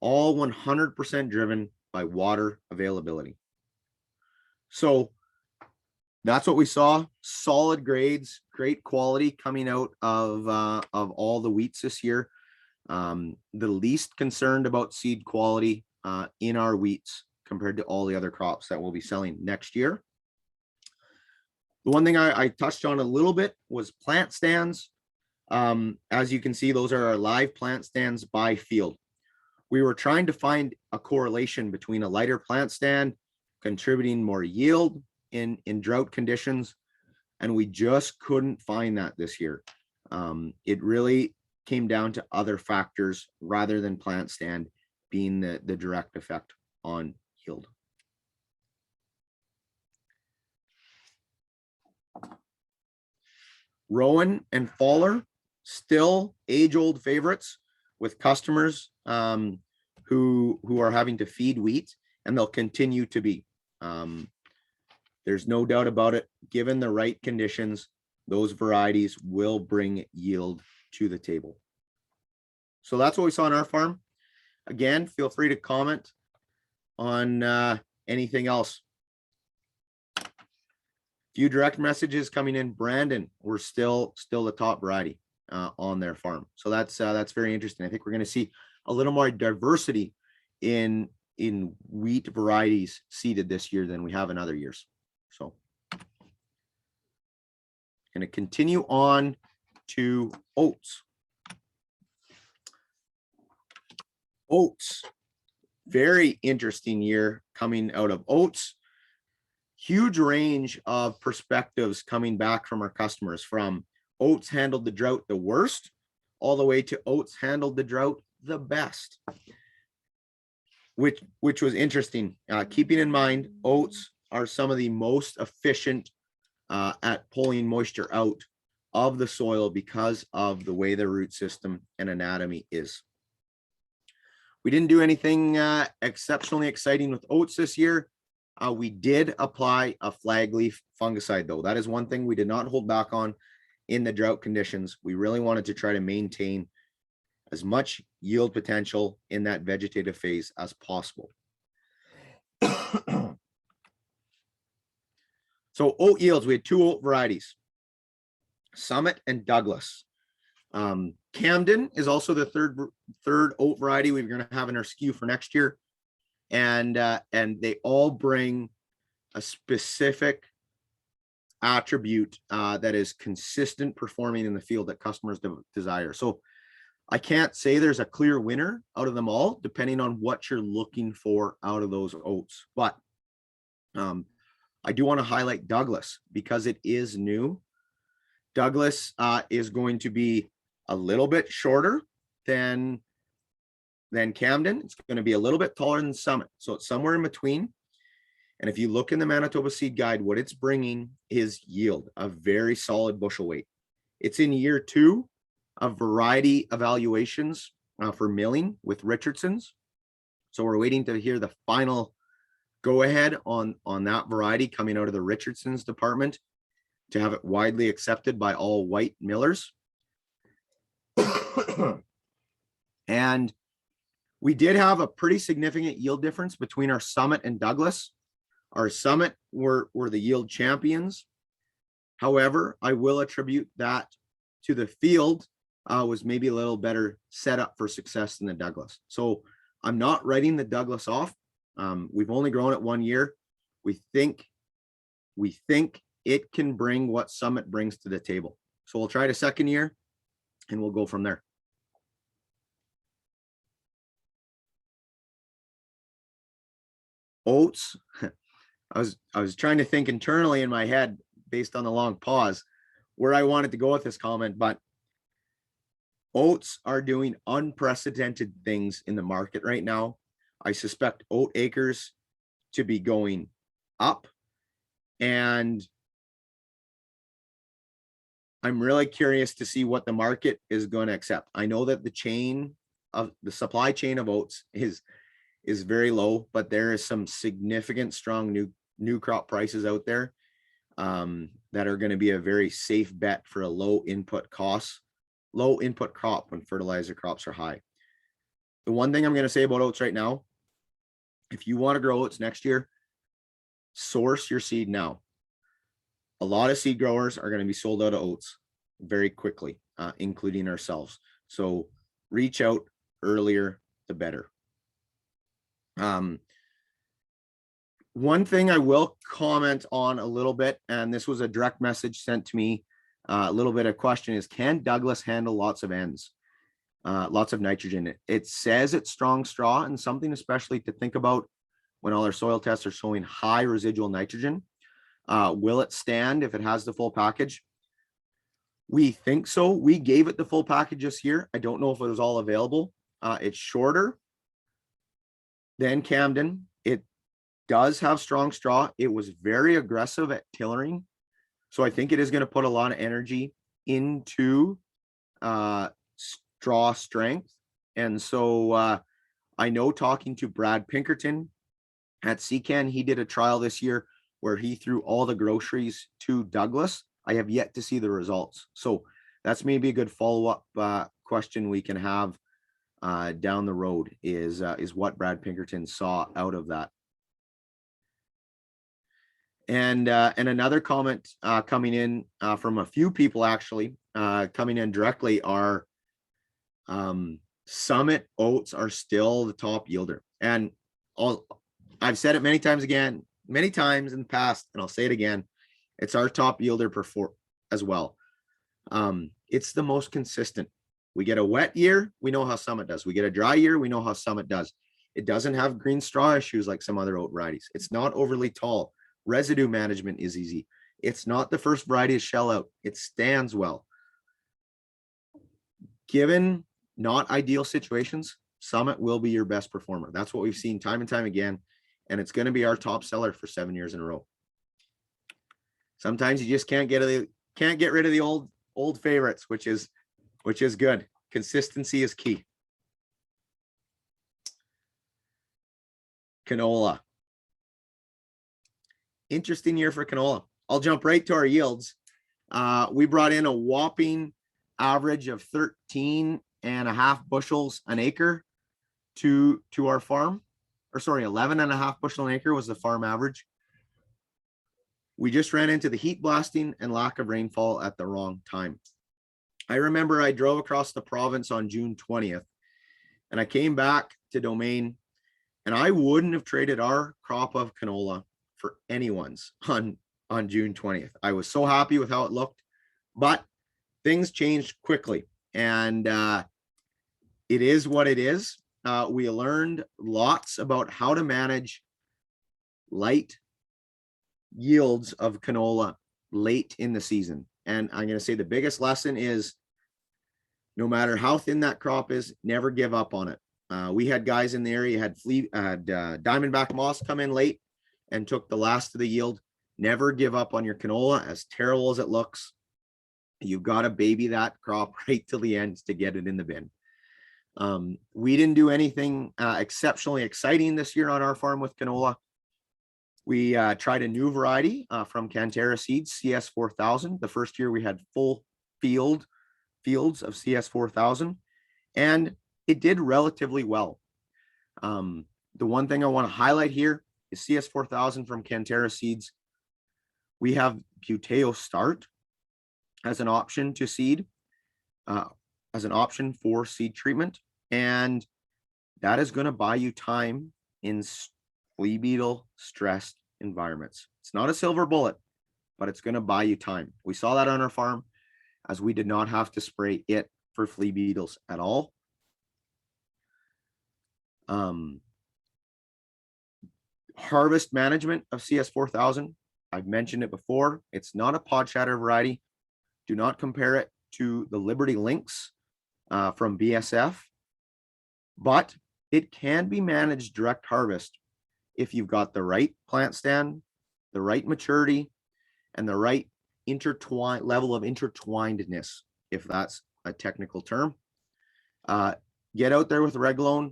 all 100% driven by water availability. So that's what we saw. Solid grades, great quality coming out of all the wheats this year. The least concerned about seed quality in our wheats compared to all the other crops that we'll be selling next year. The one thing I touched on a little bit was plant stands. As you can see, those are our live plant stands by field. We were trying to find a correlation between a lighter plant stand contributing more yield in drought conditions And we just couldn't find that this year. It really came down to other factors rather than plant stand being the direct effect on yield. Rowan and Faller, still age-old favorites with customers who are having to feed wheat, and they'll continue to be. There's no doubt about it. Given the right conditions, those varieties will bring yield to the table. So that's what we saw on our farm. Again, feel free to comment on anything else. Few direct messages coming in. Brandon, we're still the top variety on their farm. So that's very interesting. I think we're going to see a little more diversity in wheat varieties seeded this year than we have in other years. So going to continue on to oats. Oats, very interesting year coming out of oats. Huge range of perspectives coming back from our customers, from oats handled the drought the worst all the way to oats handled the drought the best, which was interesting. Keeping in mind, oats are some of the most efficient at pulling moisture out of the soil because of the way the root system and anatomy is. We didn't do anything exceptionally exciting with oats this year. We did apply a flag leaf fungicide, though. That is one thing we did not hold back on in the drought conditions. We really wanted to try to maintain as much yield potential in that vegetative phase as possible. So oat yields, we had two oat varieties, Summit and Douglas. Camden is also the third oat variety we're going to have in our SKU for next year. And they all bring a specific attribute that is consistent performing in the field that customers desire. So I can't say there's a clear winner out of them all, depending on what you're looking for out of those oats. But I do want to highlight Douglas because it is new. Douglas is going to be a little bit shorter than Camden. It's going to be a little bit taller than Summit. So it's somewhere in between. And if you look in the Manitoba Seed Guide, what it's bringing is yield, a very solid bushel weight. It's in year 2 of variety evaluations for milling with Richardson's. So we're waiting to hear the final go ahead on that variety coming out of the Richardson's department to have it widely accepted by all white millers. And we did have a pretty significant yield difference between our Summit and Douglas. Our Summit were the yield champions. However, I will attribute that to the field was maybe a little better set up for success than the Douglas. So I'm not writing the Douglas off. We've only grown it 1 year. We think it can bring what Summit brings to the table. So we'll try it a second year and we'll go from there. Oats. I was trying to think internally in my head based on the long pause where I wanted to go with this comment, but oats are doing unprecedented things in the market right now. I suspect oat acres to be going up, and I'm really curious to see what the market is going to accept. I know that the supply chain of oats is very low, but there is some significant strong new crop prices out there that are going to be a very safe bet for a low input crop when fertilizer crops are high. The one thing I'm going to say about oats right now, if you want to grow oats next year, source your seed now. A lot of seed growers are going to be sold out of oats very quickly, including ourselves. So reach out earlier, the better. One thing I will comment on a little bit, and this was a direct message sent to me, a little bit of question is, can Douglas handle lots of N's, lots of nitrogen? It says it's strong straw, and something especially to think about when all our soil tests are showing high residual nitrogen. Will it stand if it has the full package? We think so. We gave it the full package this year. I don't know if it was all available. It's shorter than Camden. It does have strong straw. It was very aggressive at tillering. So I think it is going to put a lot of energy into straw strength. And so I know, talking to Brad Pinkerton at CCAN, he did a trial this year where he threw all the groceries to Douglas. I have yet to see the results. So that's maybe a good follow-up question we can have down the road is what Brad Pinkerton saw out of that. And another comment coming in from a few people actually coming in directly are Summit oats are still the top yielder. And I've said it many times in the past, and I'll say it again. It's our top yielder as well. It's the most consistent. We get a wet year, we know how Summit does. We get a dry year, we know how Summit does. It doesn't have green straw issues like some other oat varieties. It's not overly tall. Residue management is easy. It's not the first variety to shell out. It stands well. Given not ideal situations, Summit will be your best performer. That's what we've seen time and time again. And it's going to be our top seller for 7 years in a row. Sometimes you just can't get rid of the old favorites, which is good. Consistency is key. Canola. Interesting year for canola. I'll jump right to our yields. We brought in a whopping average of 13.5 bushels an acre to our farm, or sorry, 11.5 bushel an acre was the farm average. We just ran into the heat blasting and lack of rainfall at the wrong time. I remember I drove across the province on June 20th and I came back to Domain, and I wouldn't have traded our crop of canola for anyone's on June 20th. I was so happy with how it looked, but things changed quickly, and it is what it is. We learned lots about how to manage light yields of canola late in the season. And I'm going to say the biggest lesson is, no matter how thin that crop is, never give up on it. We had guys in the area had diamondback moss come in late and took the last of the yield. Never give up on your canola, as terrible as it looks. You've got to baby that crop right till the end to get it in the bin. We didn't do anything exceptionally exciting this year on our farm with canola. We tried a new variety from Cantera Seeds, CS4000. The first year we had full fields of CS4000, and it did relatively well. The one thing I want to highlight here is CS4000 from Cantera Seeds. We have Buteo Start as an option to seed, as an option for seed treatment, and that is going to buy you time in flea beetle stressed environments. It's not a silver bullet, but it's going to buy you time. We saw that on our farm, as we did not have to spray it for flea beetles at all. Harvest management of CS4000. I've mentioned it before. It's not a pod shatter variety. Do not compare it to the Liberty Lynx from BSF, but it can be managed direct harvest if you've got the right plant stand, the right maturity, and the right level of intertwinedness, if that's a technical term. Get out there with Reglone,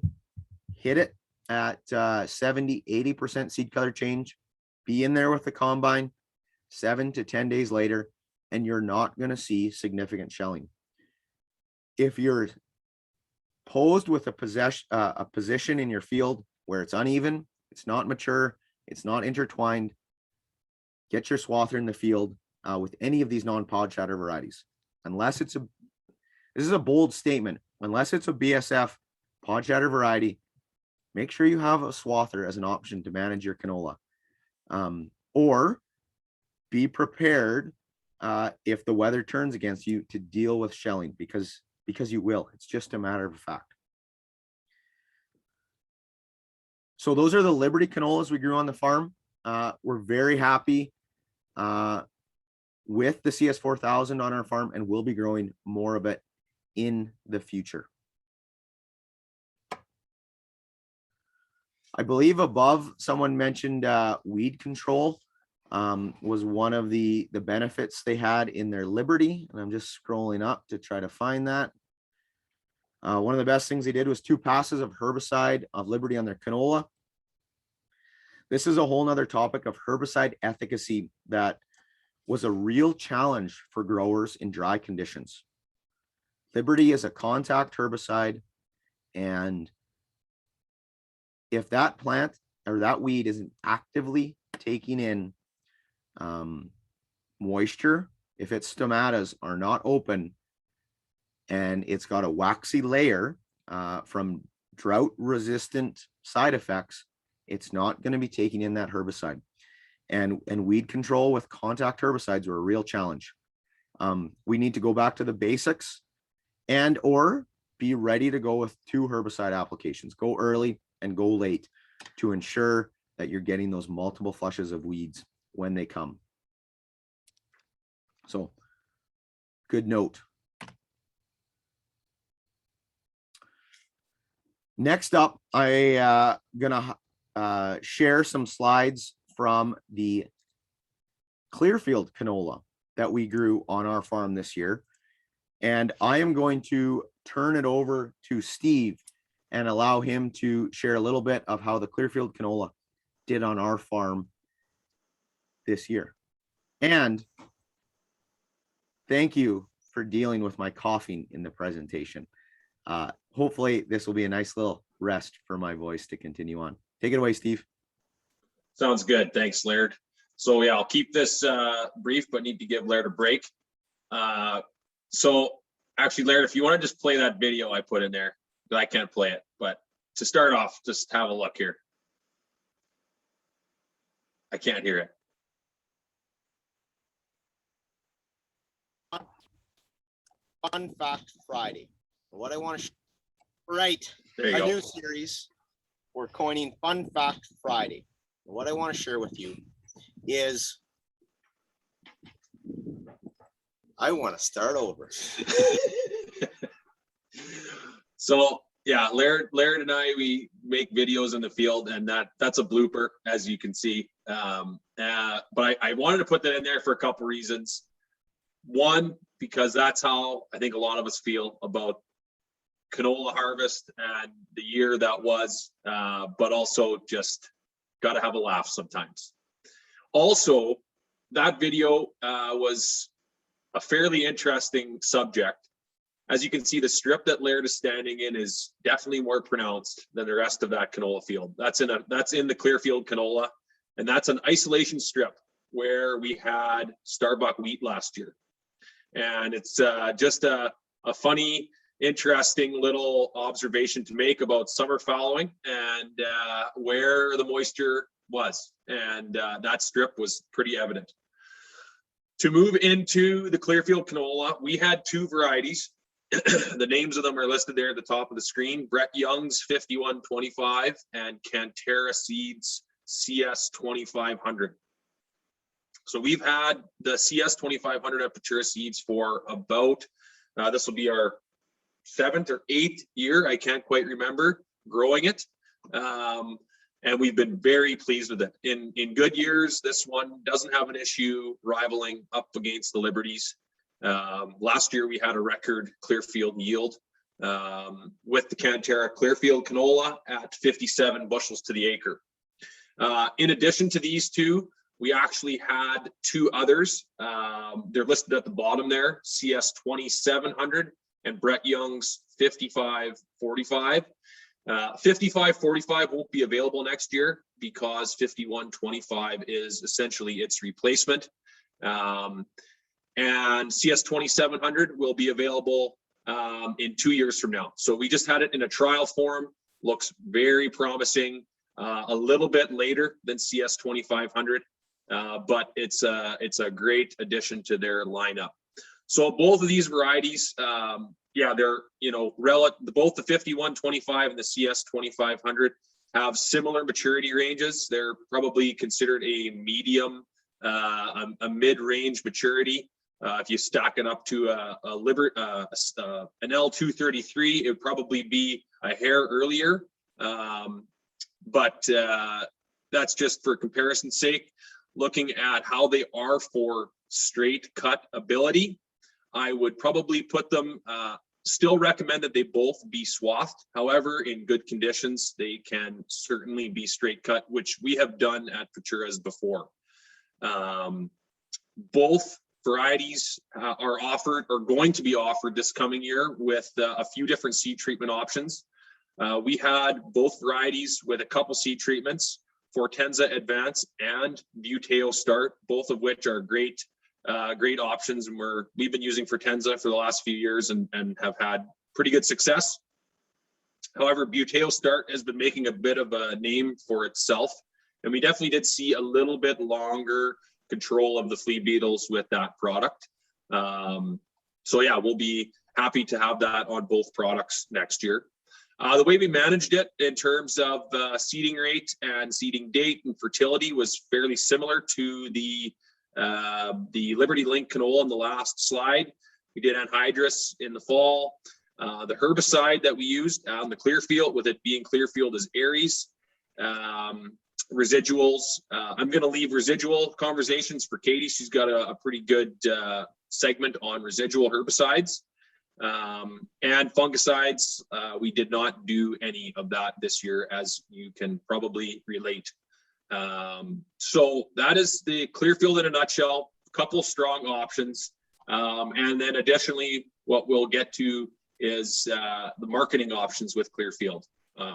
hit it at 70-80% seed color change, be in there with the combine 7 to 10 days later, and you're not going to see significant shelling. If you're posed with a position in your field where it's uneven, it's not mature, it's not intertwined, get your swather in the field with any of these non-pod shatter varieties. Unless it's this is a bold statement, unless it's a BSF pod shatter variety, make sure you have a swather as an option to manage your canola. Or be prepared if the weather turns against you to deal with shelling, because you will. It's just a matter of fact. So those are the Liberty canolas we grew on the farm. We're very happy with the CS4000 on our farm, and we'll be growing more of it in the future. I believe above someone mentioned weed control was one of the benefits they had in their Liberty. And I'm just scrolling up to try to find that. One of the best things they did was 2 passes of herbicide of Liberty on their canola. This is a whole nother topic of herbicide efficacy that was a real challenge for growers in dry conditions. Liberty is a contact herbicide, and if that plant or that weed isn't actively taking in moisture, if its stomatas are not open and it's got a waxy layer from drought resistant side effects, it's not going to be taking in that herbicide. And weed control with contact herbicides are a real challenge. We need to go back to the basics and or be ready to go with 2 herbicide applications. Go early and go late to ensure that you're getting those multiple flushes of weeds when they come. So, good note. Next up, I gonna share some slides from the Clearfield canola that we grew on our farm this year. And I am going to turn it over to Steve and allow him to share a little bit of how the Clearfield canola did on our farm this year. And thank you for dealing with my coughing in the presentation. Hopefully this will be a nice little rest for my voice to continue on. Take it away, Steve. Sounds good. Thanks, Laird. So yeah, I'll keep this brief, but need to give Laird a break. So actually, Laird, if you want to just play that video I put in there, but I can't play it. But to start off, just have a look here. I can't hear it. Fun Fact Friday. What I want to write There you a go. new series we're coining Fun Fact Friday. What I want to share with you is I want to start over. So yeah, Laird and I, we make videos in the field, and that's a blooper, as you can see. But I wanted to put that in there for a couple reasons. One, because that's how I think a lot of us feel about canola harvest and the year that was, but also just got to have a laugh sometimes. Also, that video was a fairly interesting subject. As you can see, the strip that Laird is standing in is definitely more pronounced than the rest of that canola field. That's in the Clearfield canola, and that's an isolation strip where we had Starbuck wheat last year. And it's just a funny, interesting little observation to make about summer fallowing and where the moisture was. And that strip was pretty evident. To move into the Clearfield canola, we had 2 varieties. The names of them are listed there at the top of the screen. Brett Young's 5125 and Cantera Seeds CS 2500. So we've had the CS 2500 at Cantera Seeds for about, this will be our 7th or 8th year, I can't quite remember, growing it. And we've been very pleased with it. In good years, this one doesn't have an issue rivaling up against the Liberties. Last year, we had a record Clearfield yield with the Cantera Clearfield canola at 57 bushels to the acre. In addition to these 2, we actually had 2 others. They're listed at the bottom there, CS 2700 and Brett Young's 5545. 5545 won't be available next year because 5125 is essentially its replacement. And CS 2700 will be available in 2 years from now. So we just had it in a trial form, looks very promising, a little bit later than CS 2500, but it's a great addition to their lineup. So both of these varieties, yeah, they're, both the 5125 and the CS 2500 have similar maturity ranges. They're probably considered a medium a mid-range maturity. If you stack it up to an L233, it would probably be a hair earlier. But that's just for comparison's sake. Looking at how they are for straight cut ability, I would probably put them, still recommend that they both be swathed. However, in good conditions, they can certainly be straight cut, which we have done at Futura's before. Both varieties are going to be offered this coming year with a few different seed treatment options. We had both varieties with a couple seed treatments, Fortenza Advance and Buteo Start, both of which are great options, and we've been using Fortenza for the last few years and have had pretty good success. However, Buteo Start has been making a bit of a name for itself, and we definitely did see a little bit longer control of the flea beetles with that product. So yeah, we'll be happy to have that on both products next year. The way we managed it in terms of seeding rate and seeding date and fertility was fairly similar to the Liberty Link canola in the last slide. We did anhydrous in the fall. The herbicide that we used on the Clearfield, with it being Clearfield, is Aries. Residuals, I'm going to leave residual conversations for Katie. She's got a pretty good segment on residual herbicides. And fungicides, we did not do any of that this year, as you can probably relate. So that is the Clearfield in a nutshell. A couple strong options, and then additionally, what we'll get to is the marketing options with Clearfield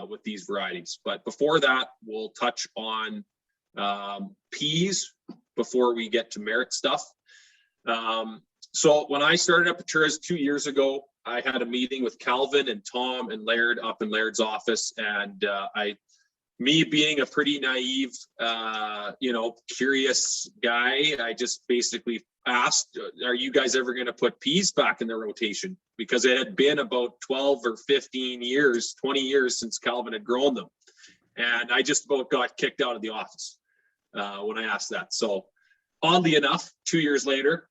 with these varieties. But before that, we'll touch on peas before we get to merit stuff. So when I started at Futura's 2 years ago, I had a meeting with Calvin and Tom and Laird up in Laird's office, and me being a pretty naive, curious guy, I just basically asked, are you guys ever going to put peas back in the rotation? Because it had been about 12 or 15 years, 20 years since Calvin had grown them. And I just about got kicked out of the office when I asked that. So oddly enough, 2 years later,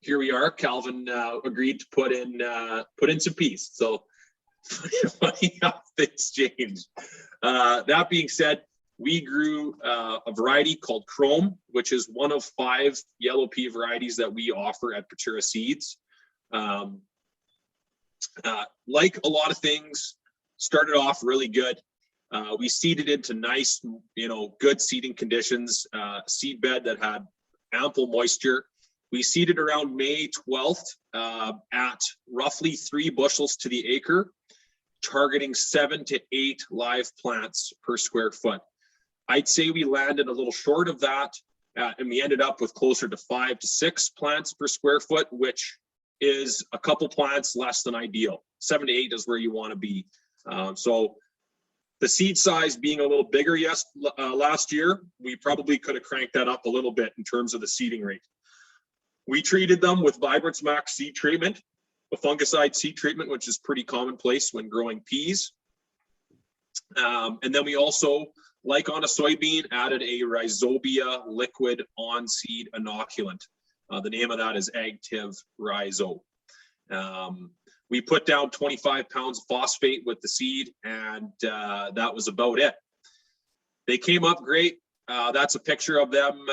here we are. Calvin agreed to put in some peas. So funny how things change. That being said, we grew a variety called Chrome, which is one of 5 yellow pea varieties that we offer at Futura Seeds. Like a lot of things, started off really good. We seeded into nice, good seeding conditions, seed bed that had ample moisture. We seeded around May 12th at roughly 3 bushels to the acre, targeting 7 to 8 live plants per square foot. I'd say we landed a little short of that, and we ended up with closer to 5 to 6 plants per square foot, which is a couple plants less than ideal. 7 to 8 is where you want to be. So the seed size being a little bigger last year, we probably could have cranked that up a little bit in terms of the seeding rate. We treated them with Vibrance Max seed treatment, a fungicide seed treatment, which is pretty commonplace when growing peas. And then we also, like on a soybean, added a Rhizobia liquid on-seed inoculant. The name of that is Active Rhizo. We put down 25 pounds of phosphate with the seed, and that was about it. They came up great. That's a picture of them.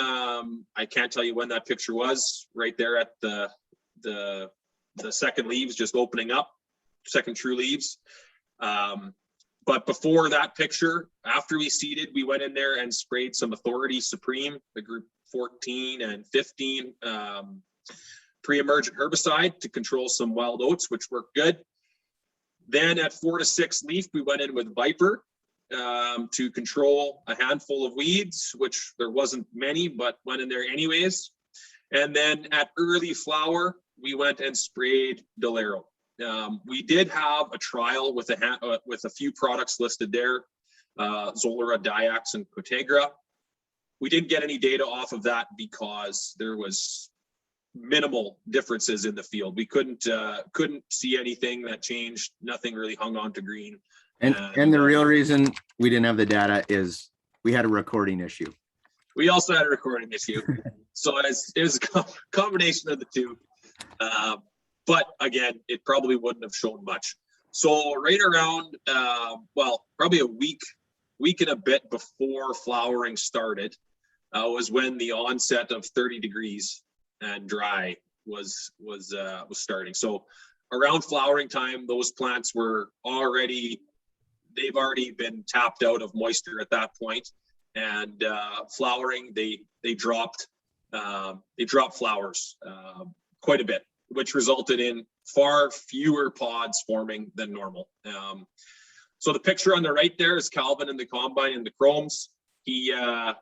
I can't tell you when that picture was, right there at the second leaves just opening up, second true leaves. But before that picture, after we seeded, we went in there and sprayed some Authority Supreme, the group 14 and 15 pre-emergent herbicide to control some wild oats, which worked good. Then at 4 to 6 leaf, we went in with Viper to control a handful of weeds, which there wasn't many, but went in there anyways. And then at early flower, we went and sprayed Delero. We did have a trial with a few products listed there, Zolera, Diax, and Cotegra. We didn't get any data off of that because there was minimal differences in the field. We couldn't see anything that changed. Nothing really hung on to green. And the real reason we didn't have the data is we had a recording issue. We also had a recording issue. So it was a combination of the two. But again, it probably wouldn't have shown much. So right around, probably a week and a bit before flowering started, was when the onset of 30 degrees and dry was starting. So around flowering time, those plants were they've already been tapped out of moisture at that point. And flowering, they dropped flowers quite a bit, which resulted in far fewer pods forming than normal. So the picture on the right there is Calvin in the combine in the chromes. He,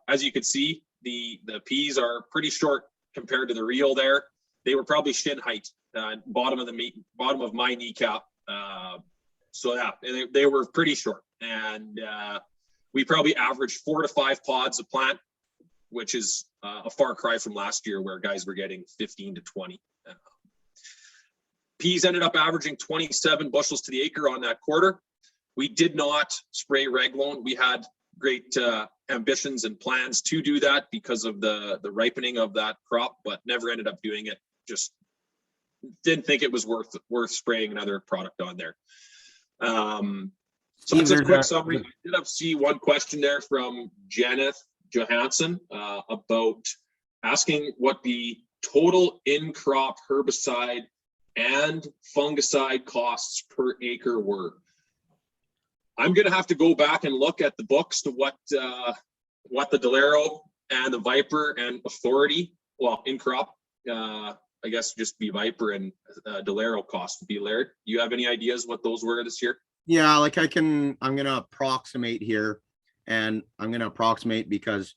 as you can see, the peas are pretty short compared to the reel there. They were probably shin height, bottom of my kneecap. So yeah, they were pretty short. And we probably averaged 4 to 5 pods a plant, which is a far cry from last year where guys were getting 15 to 20. Peas ended up averaging 27 bushels to the acre on that quarter. We did not spray Reglone. We had great ambitions and plans to do that because of the ripening of that crop, but never ended up doing it. Just didn't think it was worth spraying another product on there. So that's a quick summary. I did see one question there from Janet Johansson about asking what the total in-crop herbicide and fungicide costs per acre were. I'm going to have to go back and look at the books to what the Delero and the Viper and Authority, well, in-crop, I guess just be Viper and Delero cost would be. Laird, do you have any ideas what those were this year? Yeah, like I'm going to approximate here, and I'm going to approximate because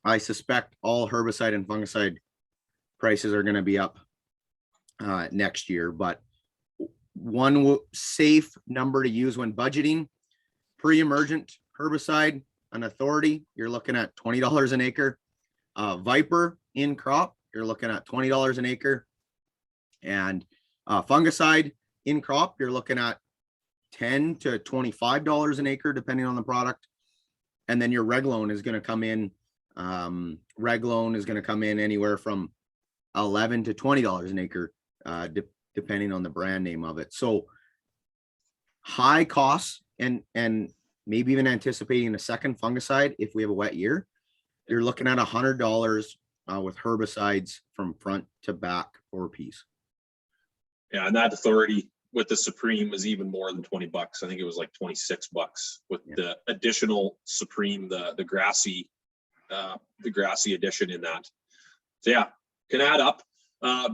I suspect all herbicide and fungicide prices are going to be up next year. But one safe number to use when budgeting, pre-emergent herbicide, an Authority, you're looking at $20 an acre. Viper in crop, you're looking at $20 an acre. And fungicide in crop, you're looking at $10 to $25 an acre, depending on the product. And then your Reglone is going to come in. Reglone is going to come in anywhere from $11 to $20 an acre, depending on the brand name of it. So high costs, and maybe even anticipating a second fungicide if we have a wet year, you're looking at $100 with herbicides from front to back for peas. Yeah, and that Authority with the Supreme was even more than $20. I think it was like $26 with the additional Supreme, the grassy addition in that. So yeah, can add up.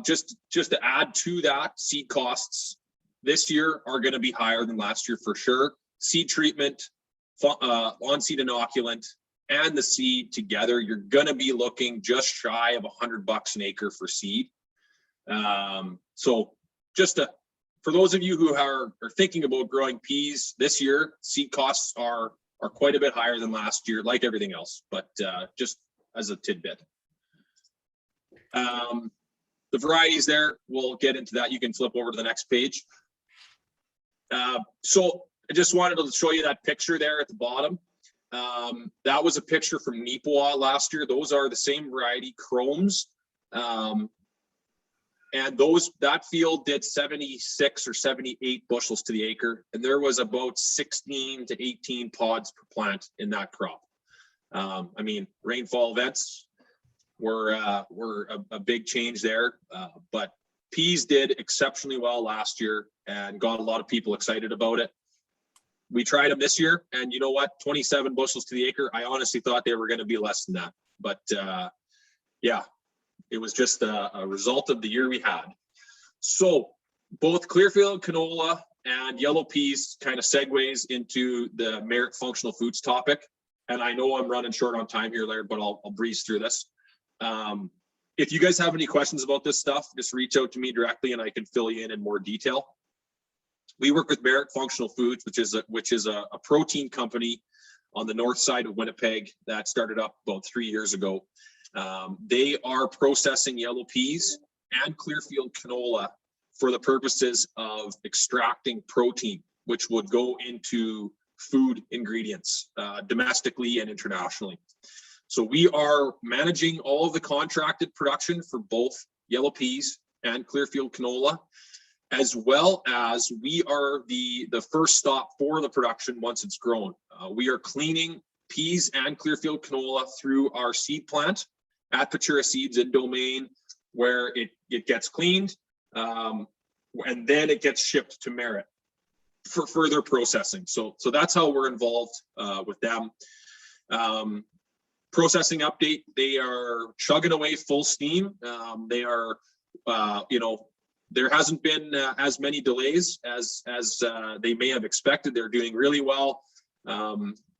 Just to add to that, seed costs this year are going to be higher than last year for sure. Seed treatment, on-seed inoculant, and the seed together, you're going to be looking just shy of $100 an acre for seed. So just for those of you who are thinking about growing peas this year, seed costs are quite a bit higher than last year, like everything else, but just as a tidbit. The varieties there, we'll get into that. You can flip over to the next page. So I just wanted to show you that picture there at the bottom. That was a picture from Neepawa last year. Those are the same variety chromes. And that field did 76 or 78 bushels to the acre. And there was about 16 to 18 pods per plant in that crop. I mean, rainfall events were a big change there, but peas did exceptionally well last year and got a lot of people excited about it. We tried them this year, and you know what? 27 bushels to the acre. I honestly thought they were going to be less than that, but yeah, it was just a result of the year we had. So both Clearfield Canola and yellow peas kind of segues into the Merit Functional Foods topic. And I know I'm running short on time here, Laird, but I'll breeze through this. If you guys have any questions about this stuff, just reach out to me directly and I can fill you in more detail. We work with Merit Functional Foods, which is a protein company on the north side of Winnipeg that started up about 3 years ago. They are processing yellow peas and Clearfield canola for the purposes of extracting protein, which would go into food ingredients domestically and internationally. So we are managing all of the contracted production for both yellow peas and Clearfield canola, as well as we are the first stop for the production once it's grown. We are cleaning peas and Clearfield canola through our seed plant at Patura Seeds in Domain, where it gets cleaned, and then it gets shipped to Merit for further processing. So that's how we're involved with them. Processing update, they are chugging away full steam. They are, there hasn't been as many delays as they may have expected. They're doing really well,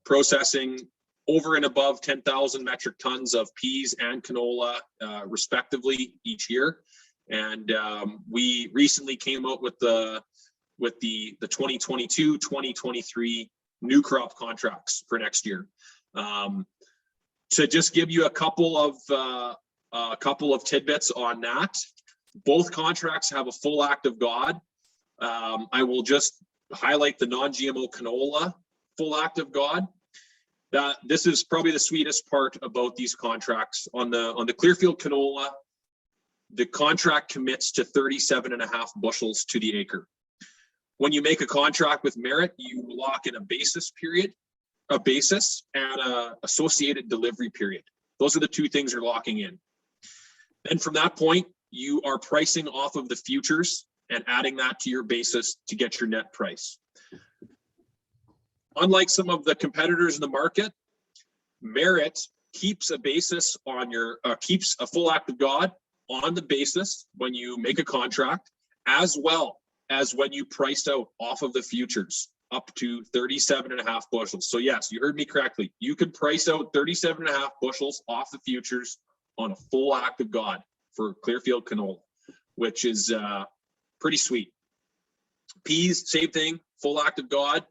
processing over and above 10,000 metric tons of peas and canola, respectively, each year. And we recently came out with the 2022-2023 new crop contracts for next year. To just give you a couple of tidbits on that, both contracts have a full act of God. I will just highlight the non-GMO canola full act of God. This is probably the sweetest part about these contracts. On the Clearfield canola, the contract commits to 37.5 bushels to the acre. When you make a contract with Merit, you lock in a basis period, a basis, and a associated delivery period. Those are the two things you're locking in. And from that point, you are pricing off of the futures and adding that to your basis to get your net price. Unlike some of the competitors in the market, Merit keeps a basis on your, keeps a full act of God on the basis when you make a contract, as well as when you price out off of the futures up to 37.5 bushels. So yes, you heard me correctly. You can price out 37.5 bushels off the futures on a full act of God for Clearfield canola, which is pretty sweet. Peas, same thing, full act of God,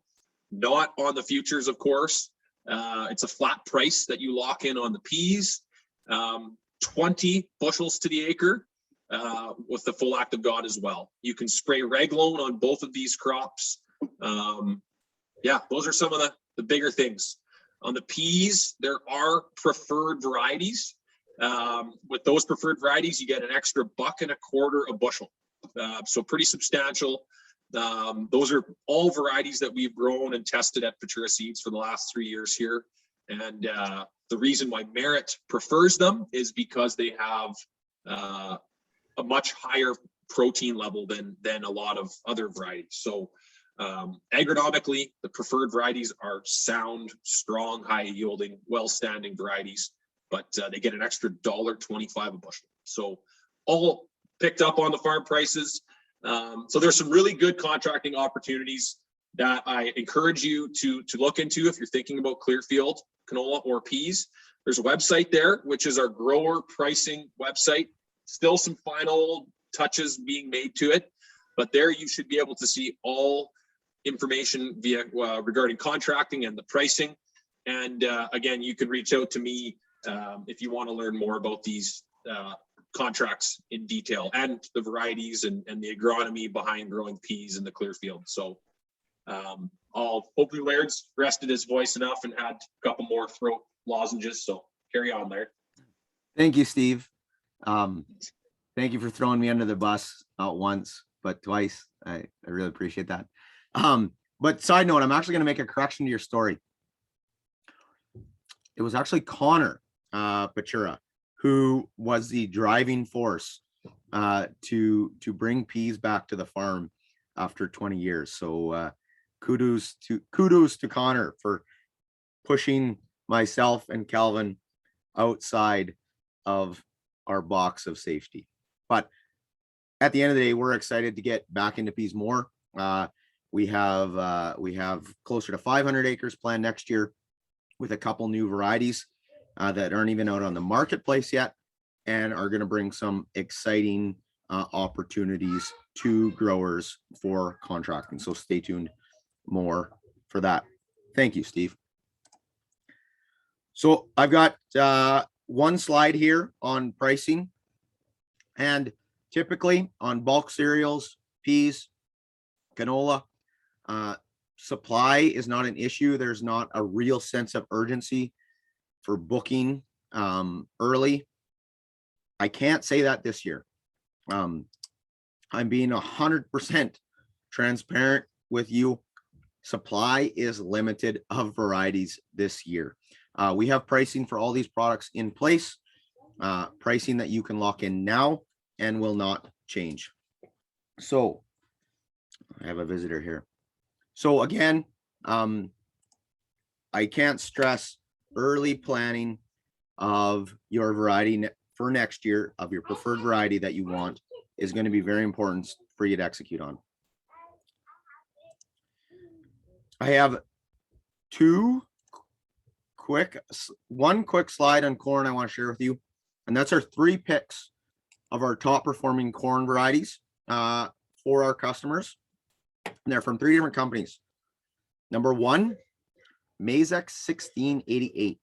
not on the futures, of course. It's a flat price that you lock in on the peas, 20 bushels to the acre with the full act of God as well. You can spray Reglone on both of these crops. Yeah, those are some of the bigger things. On the peas, there are preferred varieties. With those preferred varieties, you get an extra $1.25 a bushel. So pretty substantial. Those are all varieties that we've grown and tested at Patura Seeds for the last 3 years here. And the reason why Merit prefers them is because they have a much higher protein level than a lot of other varieties. So agronomically, the preferred varieties are sound, strong, high yielding, well-standing varieties, but they get an extra $1.25 a bushel. So all picked up on the farm prices. So there's some really good contracting opportunities that I encourage you to look into if you're thinking about Clearfield canola or peas. There's a website there, which is our grower pricing website. Still some final touches being made to it, but there you should be able to see all information via regarding contracting and the pricing. And again, you can reach out to me if you want to learn more about these contracts in detail and the varieties and the agronomy behind growing peas in the Clearfield. So hopefully Laird's rested his voice enough and had a couple more throat lozenges. So carry on, Laird. Thank you, Steve. Thank you for throwing me under the bus, not once, but twice. I really appreciate that. But side note, I'm actually going to make a correction to your story. It was actually Connor Patura who was the driving force to bring peas back to the farm after 20 years. So kudos to Connor for pushing myself and Calvin outside of our box of safety. But at the end of the day, we're excited to get back into peas more. We have closer to 500 acres planned next year with a couple new varieties that aren't even out on the marketplace yet, and are going to bring some exciting opportunities to growers for contracting. So stay tuned more for that. Thank you, Steve. So I've got one slide here on pricing, and typically on bulk cereals, peas, canola, supply is not an issue. There's not a real sense of urgency for booking early. I can't say that this year. I'm being 100% transparent with you. Supply is limited of varieties this year. We have pricing for all these products in place, pricing that you can lock in now and will not change. So I have a visitor here. So again, I can't stress early planning of your variety for next year, of your preferred variety that you want, is going to be very important for you to execute on. I have one quick slide on corn I want to share with you, and that's our 3 picks of our top performing corn varieties for our customers. And they're from 3 different companies. Number 1, Mazex 1688.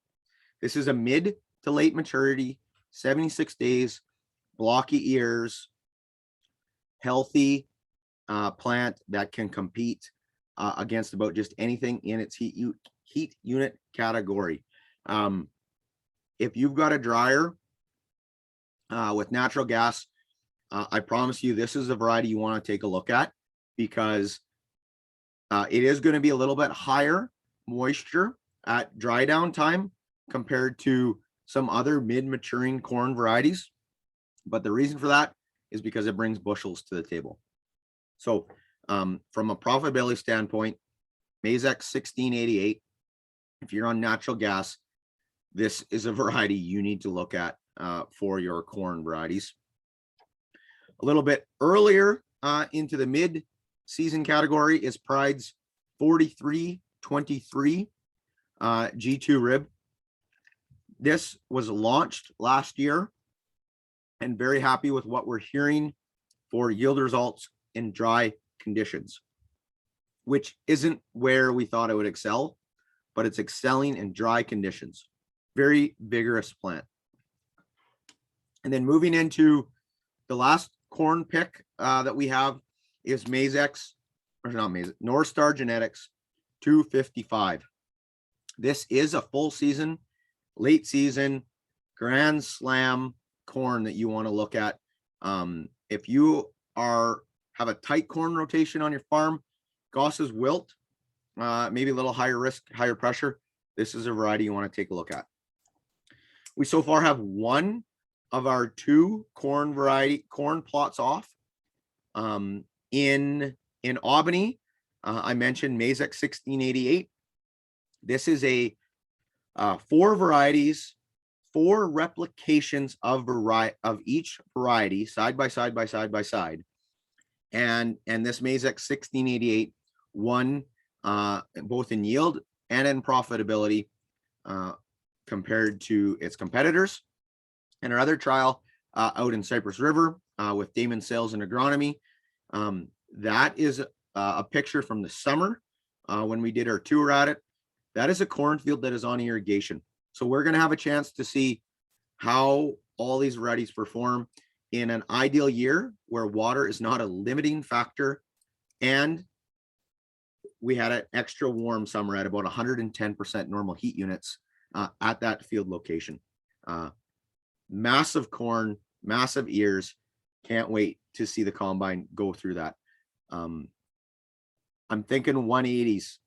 This is a mid to late maturity, 76 days, blocky ears, healthy plant that can compete against about just anything in its heat unit category. If you've got a dryer with natural gas, I promise you this is a variety you want to take a look at, because it is going to be a little bit higher moisture at dry down time compared to some other mid-maturing corn varieties. But the reason for that is because it brings bushels to the table. So from a profitability standpoint, Mazex 1688, if you're on natural gas, this is a variety you need to look at for your corn varieties. A little bit earlier into the mid-season category is Pride's 4323 G2 rib. This was launched last year, and very happy with what we're hearing for yield results in dry conditions, which isn't where we thought it would excel, but it's excelling in dry conditions. Very vigorous plant. And then moving into the last corn pick that we have is Mazex, or not Mazex, North Star Genetics 255. This is a full season, late season, grand slam corn that you want to look at. If you have a tight corn rotation on your farm, Goss's wilt, maybe a little higher risk, higher pressure, this is a variety you want to take a look at. We so far have 1 of our 2 corn plots off. In Albany, I mentioned Mazex 1688. This is a 4 varieties, 4 replications of each variety, side by side by side by side. And this Mazex 1688 won both in yield and in profitability compared to its competitors. And our other trial out in Cypress River with Damon Sales and Agronomy, that is a picture from the summer when we did our tour at it. That is a cornfield that is on irrigation. So we're going to have a chance to see how all these varieties perform in an ideal year where water is not a limiting factor, and we had an extra warm summer at about 110% normal heat units at that field location. Massive corn, massive ears. Can't wait to see the combine go through that. I'm thinking 180s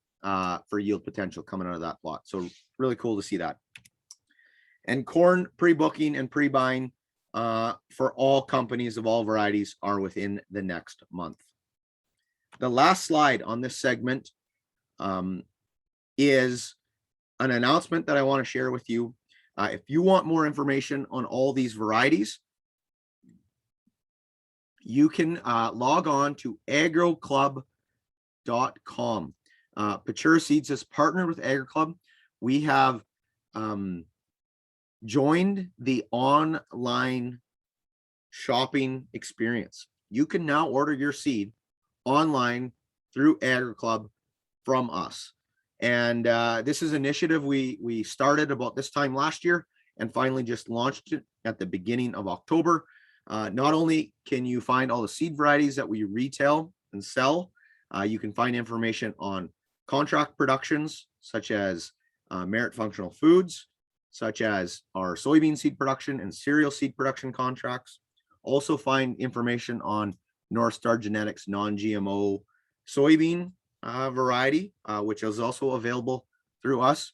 for yield potential coming out of that plot. So really cool to see that. And corn pre-booking and pre-buying for all companies of all varieties are within the next month. The last slide on this segment is an announcement that I want to share with you. If you want more information on all these varieties, you can log on to agroclub.com. Patura Seeds has partnered with AgriClub. We have joined the online shopping experience. You can now order your seed online through AgriClub from us. And this is an initiative we started about this time last year and finally just launched it at the beginning of October. Not only can you find all the seed varieties that we retail and sell, you can find information on contract productions such as Merit Functional Foods, such as our soybean seed production and cereal seed production contracts. Also find information on North Star Genetics non-GMO soybean variety, which is also available through us,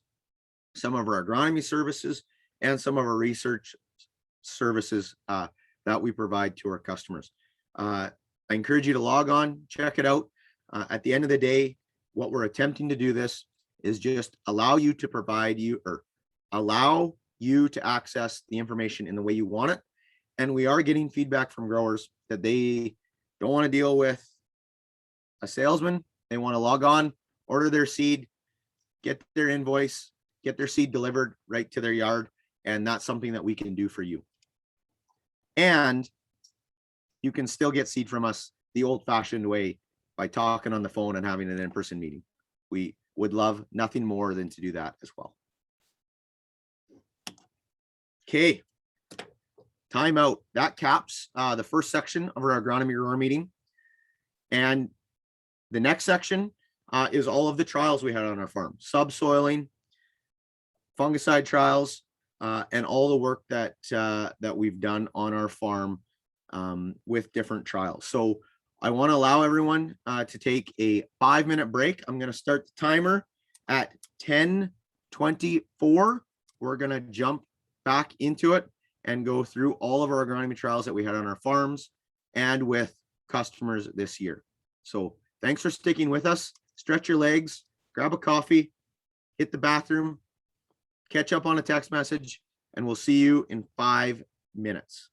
some of our agronomy services, and some of our research services that we provide to our customers. I encourage you to log on, check it out. At the end of the day, what we're attempting to do this is just allow you to access the information in the way you want it. And we are getting feedback from growers that they don't want to deal with a salesman. They want to log on, order their seed, get their invoice, get their seed delivered right to their yard. And that's something that we can do for you. And you can still get seed from us the old-fashioned way by talking on the phone and having an in-person meeting. We would love nothing more than to do that as well. Okay. Time out. That caps the first section of our agronomy grower meeting. And the next section is all of the trials we had on our farm: subsoiling, fungicide trials, and all the work that we've done on our farm with different trials. So I want to allow everyone to take a 5-minute break. I'm going to start the timer at 10:24. We're going to jump back into it and go through all of our agronomy trials that we had on our farms and with customers this year. So thanks for sticking with us. Stretch your legs, grab a coffee, hit the bathroom, catch up on a text message, and we'll see you in 5 minutes.